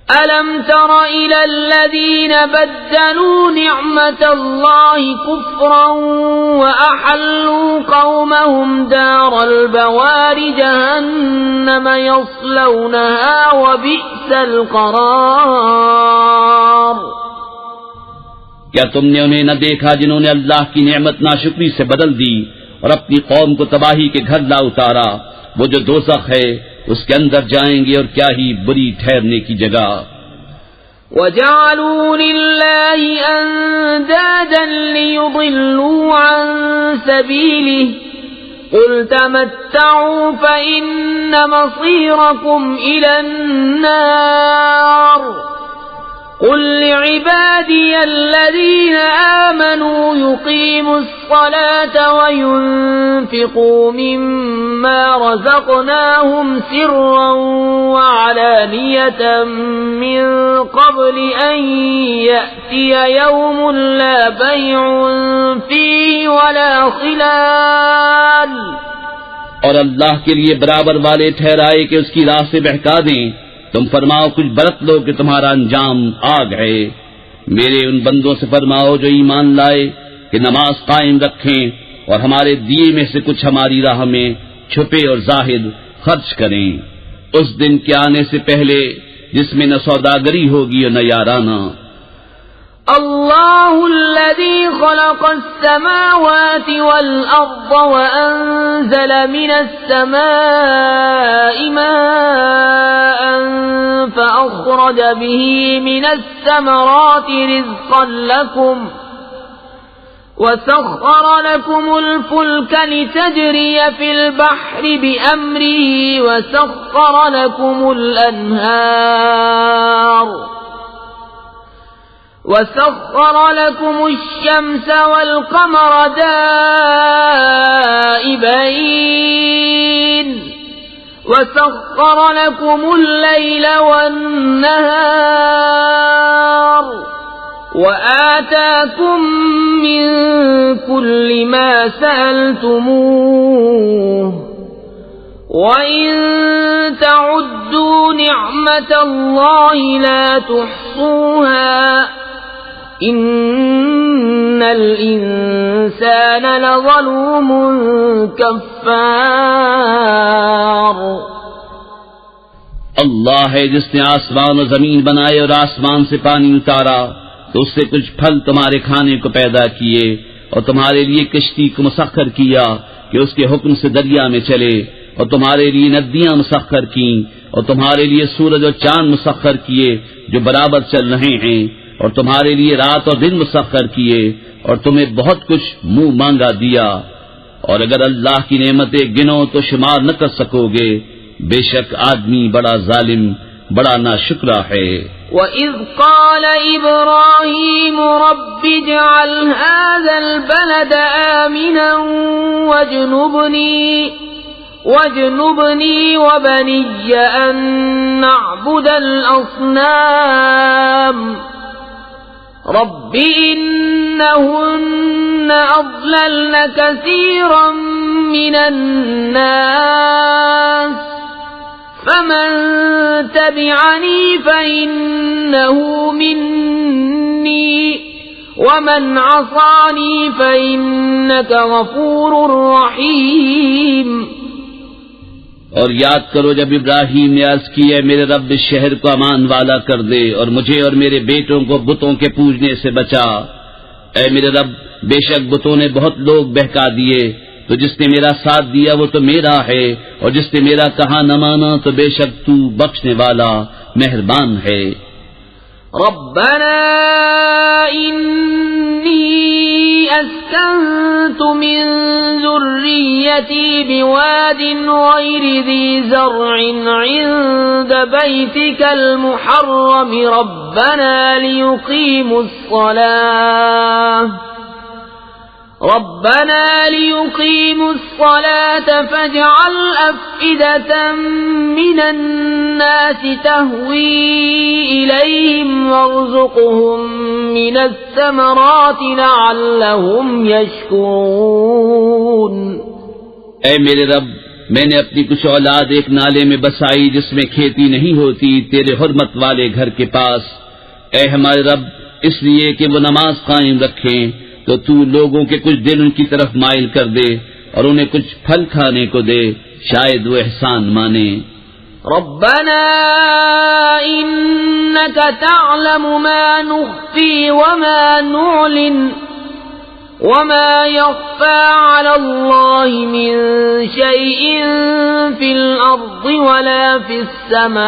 أَلَمْ تَرَ إِلَى الَّذِينَ بَدَّلُوا نِعْمَةَ اللَّهِ كُفْرًا وَأَحَلُّوا قَوْمَهُمْ دَارَ الْبَوَارِ جَهَنَّمَ يَصْلَوْنَهَا وَبِئْسَ الْقَرَارُ۔ کیا تم نے انہیں نہ دیکھا جنہوں نے اللہ کی نعمت ناشکری سے بدل دی اور اپنی قوم کو تباہی کے گھر لا اتارا؟ وہ جو دوزخ ہے اس کے اندر جائیں گے، اور کیا ہی بری ٹھہرنے کی جگہ۔ وَجَعَلُوا لِلَّهِ أَندَادًا لِيُضِلُّوا عَن سَبِيلِهِ قُلْ تَمَتَّعُوا فَإِنَّ مَصِيرَكُمْ إِلَى النَّارِ قُلْ لِعِبَادِيَ الَّذِينَ آمَنُوا يُقِيمُوا الصَّلَاةَ وَيُنْفِقُوا مِمَّا رَزَقْنَاهُمْ سِرًّا وَعَلَانِيَةً مِّن قَبْلِ أَن يَأْتِيَ يَوْمٌ لَّا بَيْعٌ فِيهِ وَلَا خِلَالٌ۔ اور اللہ کے لیے برابر والے ٹھہرائے کہ اس کی راہ سے بہکا دیں، تم فرماؤ کچھ برت لو کہ تمہارا انجام آگ ہے۔ میرے ان بندوں سے فرماؤ جو ایمان لائے کہ نماز قائم رکھیں اور ہمارے دیے میں سے کچھ ہماری راہ میں چھپے اور ظاہر خرچ کریں، اس دن کے آنے سے پہلے جس میں نہ سوداگری ہوگی اور نہ یارانہ۔ اللہ الذي خلق السماوات والأرض وأنزل من السماء ماء فأخرج به من الثمرات رزقا لكم وسخر لكم الفلك لتجري في البحر بأمره وسخر لكم الأنهار وسخر لكم الشمس والقمر دائبين وسخر لكم الليل والنهار وآتاكم من كل ما سألتموه وَإِن تَعُدُّوا نِعْمَةَ اللَّهِ لَا تُحْصُوهَا إِنَّ الْإِنسَانَ لَظَلُومٌ كَفَّارٌ۔ اللہ ہے جس نے آسمان و زمین بنائے اور آسمان سے پانی اتارا تو اس سے کچھ پھل تمہارے کھانے کو پیدا کیے، اور تمہارے لیے کشتی کو مسخر کیا کہ اس کے حکم سے دریا میں چلے، اور تمہارے لیے ندیاں مسخر کیں، اور تمہارے لیے سورج اور چاند مسخر کیے جو برابر چل رہے ہیں، اور تمہارے لیے رات اور دن مسخر کیے، اور تمہیں بہت کچھ منہ مانگا دیا، اور اگر اللہ کی نعمتیں گنو تو شمار نہ کر سکو گے، بے شک آدمی بڑا ظالم، بڑا ناشکرا ہے۔ وَإِذْ قَالَ إِبْرَاهِيمُ رَبِّ اجْعَلْ هَذَا الْبَلَدَ آمِنًا وَاجْنُبْنِي وَبَنِيَّ أَن نَّعْبُدَ الْأَصْنَامَ رَبِّ إِنَّهُنَّ أَضْلَلْنَ كَثِيرًا مِّنَ النَّاسِ فَمَن تَبِعَنِي فَإِنَّهُ مِنِّي وَمَنْ عَصَانِي فَإِنَّكَ غَفُورٌ رَّحِيمٌ۔ اور یاد کرو جب ابراہیم نے عرض کی ہے میرے رب اس شہر کو امان والا کر دے اور مجھے اور میرے بیٹوں کو بتوں کے پوجنے سے بچا۔ اے میرے رب بے شک بتوں نے بہت لوگ بہکا دیے، تو جس نے میرا ساتھ دیا وہ تو میرا ہے، اور جس نے میرا کہا نہ مانا تو بے شک تو بخشنے والا مہربان ہے۔ ربنا انی اسکنت من ذریتی بواد غیر ذی زرع عند بیتک المحرم ربنا ليقيموا الصلاة فاجعل أفئدة من الناس تهوي إليهم وارزقهم من الثمرات لعلهم يشكرون۔ اے میرے رب، میں نے اپنی کچھ اولاد ایک نالے میں بسائی جس میں کھیتی نہیں ہوتی، تیرے حرمت والے گھر کے پاس۔ اے ہمارے رب، اس لیے کہ وہ نماز قائم رکھیں تو تو لوگوں کے کچھ دل ان کی طرف مائل کر دے اور انہیں کچھ پھل کھانے کو دے، شاید وہ احسان مانے۔ ربنا انك تعلم ما نخفي وما نعلن وما يخفى على الله من شيء في الأرض ولا في السماء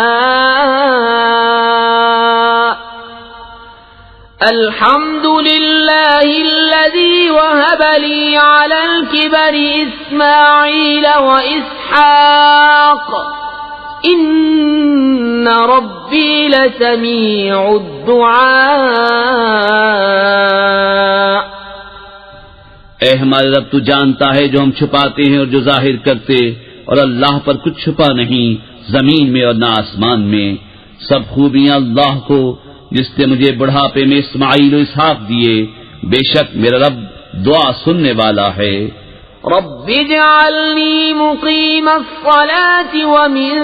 الحمد لله الذي وهب لي على الكبر إسماعيل وإسحاق إن ربي لسميع الدعاء۔ اے ہمارے رب، تو جانتا ہے جو ہم چھپاتے ہیں اور جو ظاہر کرتے، اور اللہ پر کچھ چھپا نہیں، زمین میں اور نہ آسمان میں۔ سب خوبیاں اللہ کو جس نے مجھے بڑھاپے میں اسماعیل و اسحاق دیے، بے شک میرا رب دعا سننے والا ہے۔ رب اجعلني مقيم الصلاة ومن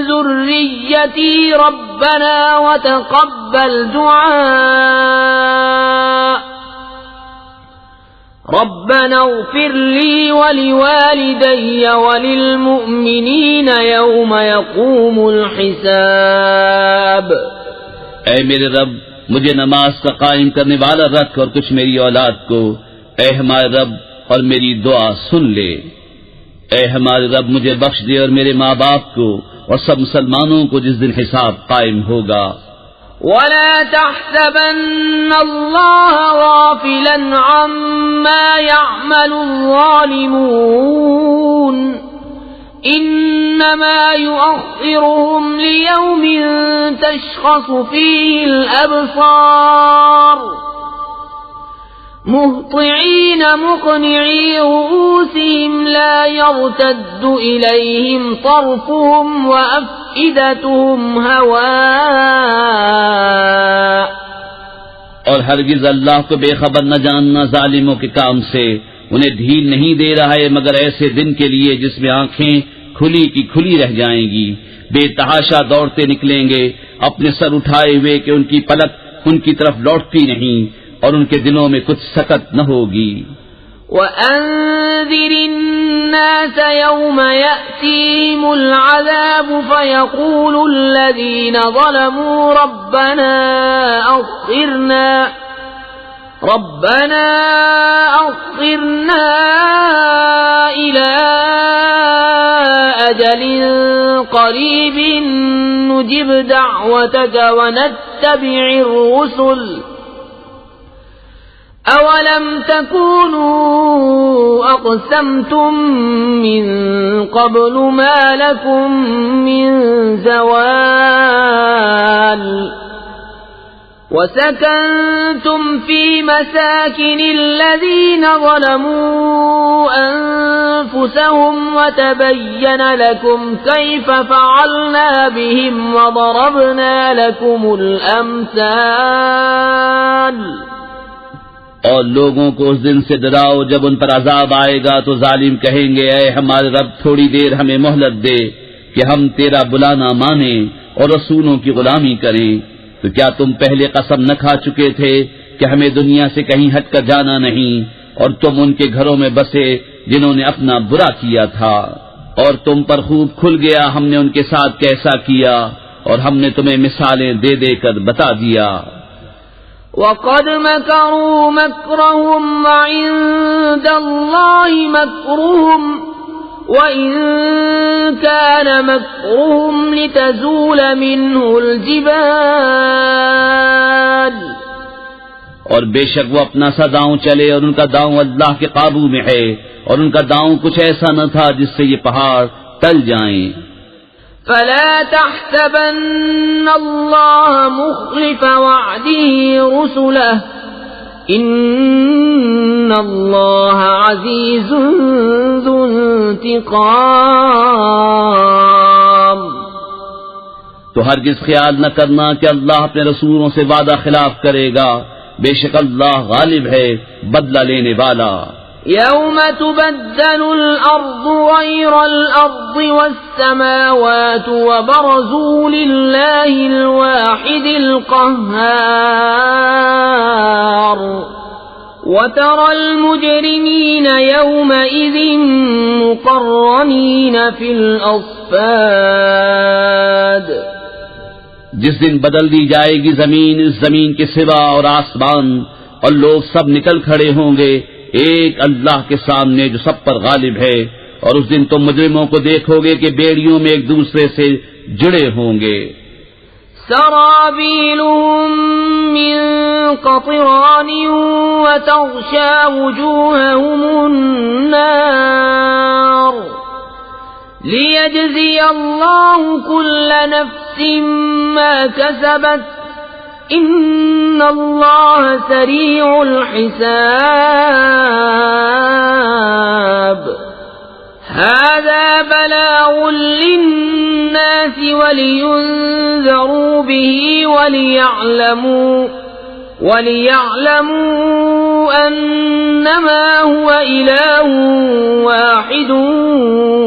ذريتي ربنا وتقبل دعاء ربنا اغفر لي ولوالدي وللمؤمنين يوم يقوم الحساب۔ اے میرے رب، مجھے نماز کا قائم کرنے والا رکھ اور کچھ میری اولاد کو۔ اے ہمارے رب، اور میری دعا سن لے۔ اے ہمارے رب، مجھے بخش دے اور میرے ماں باپ کو اور سب مسلمانوں کو جس دن حساب قائم ہوگا۔ ولا تحسبن الله غافلا عما يعمل الظالمون إنما يؤخرهم ليوم تشخص فيه الأبصار مهطعين مقنعي رؤوسهم لا يرتد إليهم طرفهم وأفئدتهم هواء۔ اور ہرگز اللہ کو بے خبر نہ جاننا ظالموں کے کام سے، انہیں ڈھیل نہیں دے رہا ہے مگر ایسے دن کے لیے جس میں آنکھیں کھلی کی کھلی رہ جائیں گی، بے تحاشا دوڑتے نکلیں گے اپنے سر اٹھائے ہوئے کہ ان کی پلک ان کی طرف لوٹتی نہیں اور ان کے دلوں میں کچھ سکت نہ ہوگی۔ وَأَنذِرِ النَّاسَ يَوْمَ يَأْتِيهِمُ الْعَذَابُ فَيَقُولُ الَّذِينَ ظَلَمُوا رَبَّنَا أَخِّرْنَا إِلَى أَجَلٍ قَرِيبٍ نُجِبْ دَعْوَتَكَ وَنَتَّبِعِ الرُّسُلَ أَوَلَمْ تَكُونُوا أَقْسَمْتُمْ مِنْ قَبْلُ مَا لَكُمْ مِنْ زَوَالٍ وَسَكَنْتُمْ فِي مَسَاكِنِ الَّذِينَ ظَلَمُوا أَنفُسَهُمْ وَتَبَيَّنَ لَكُمْ كَيْفَ فَعَلْنَا بِهِمْ وَضَرَبْنَا لَكُمُ الْأَمْثَالَ۔ اور لوگوں کو اس دن سے ڈراؤ جب ان پر عذاب آئے گا تو ظالم کہیں گے، اے ہمارے رب تھوڑی دیر ہمیں مہلت دے کہ ہم تیرا بلانا مانیں اور رسولوں کی غلامی کریں۔ تو کیا تم پہلے قسم نہ کھا چکے تھے کہ ہمیں دنیا سے کہیں ہٹ کر جانا نہیں، اور تم ان کے گھروں میں بسے جنہوں نے اپنا برا کیا تھا، اور تم پر خوب کھل گیا ہم نے ان کے ساتھ کیسا کیا، اور ہم نے تمہیں مثالیں دے دے کر بتا دیا۔ وَقَدْ مَكَرُوا مَكْرَهُمْ وَعِندَ اللَّهِ مَكْرُهُمْ وَإِن كَانَ مَكْرُهُمْ لِتَزُولَ مِنْهُ الْجِبَالُ۔ اور بے شک وہ اپنا سا داؤں چلے اور ان کا داؤں اللہ کے قابو میں ہے، اور ان کا داؤں کچھ ایسا نہ تھا جس سے یہ پہاڑ ٹل جائیں۔ فَلَا تَحْسَبَنَّ اللَّهَ مُخْلِفَ وَعْدِهِ رُسُلَهُ ان اللہ عزیز ذو انتقام۔ تو ہرگز خیال نہ کرنا کہ اللہ اپنے رسولوں سے وعدہ خلاف کرے گا، بے شک اللہ غالب ہے، بدلہ لینے والا۔ یوم تبدل الارض غیر الارض والسماوات وبرزوا للہ الواحد القہار وترى المجرمین یومئذ مقرنین فی الاصفاد۔ جس دن بدل دی جائے گی زمین اس زمین کے سوا اور آسمان، اور لوگ سب نکل کھڑے ہوں گے ایک اللہ کے سامنے جو سب پر غالب ہے، اور اس دن تم مجرموں کو دیکھو گے کہ بیڑیوں میں ایک دوسرے سے جڑے ہوں گے۔ سرابیلهم من قطران وتغشى وجوههم النار ليجزي الله كل نفس ما كسبت ان اللہ سریع الحساب۔ هذا بلاغ للناس ولينذروا به وليعلموا انما هو اله واحد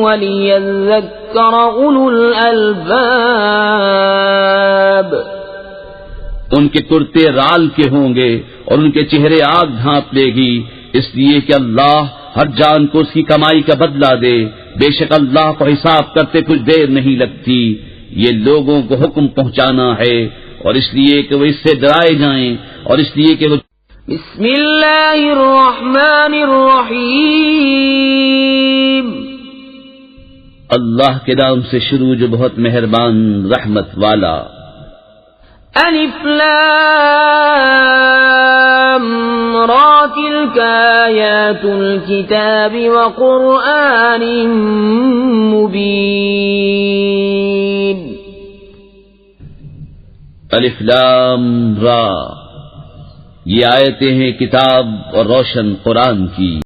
وليذكر اولو الالباب۔ ان کے کرتے رال کے ہوں گے اور ان کے چہرے آگ ڈھانپ لے گی، اس لیے کہ اللہ ہر جان کو اس کی کمائی کا بدلہ دے، بے شک اللہ کو حساب کرتے کچھ دیر نہیں لگتی۔ یہ لوگوں کو حکم پہنچانا ہے، اور اس لیے کہ وہ اس سے ڈرائے جائیں، اور اس لیے کہ وہ بسم اللہ الرحمن الرحیم۔ اللہ کے نام سے شروع جو بہت مہربان رحمت والا۔ الف لام را تلک آیات الکتاب وقرآن مبین۔ الف لام را، یہ آیتیں ہیں کتاب اور روشن قرآن کی۔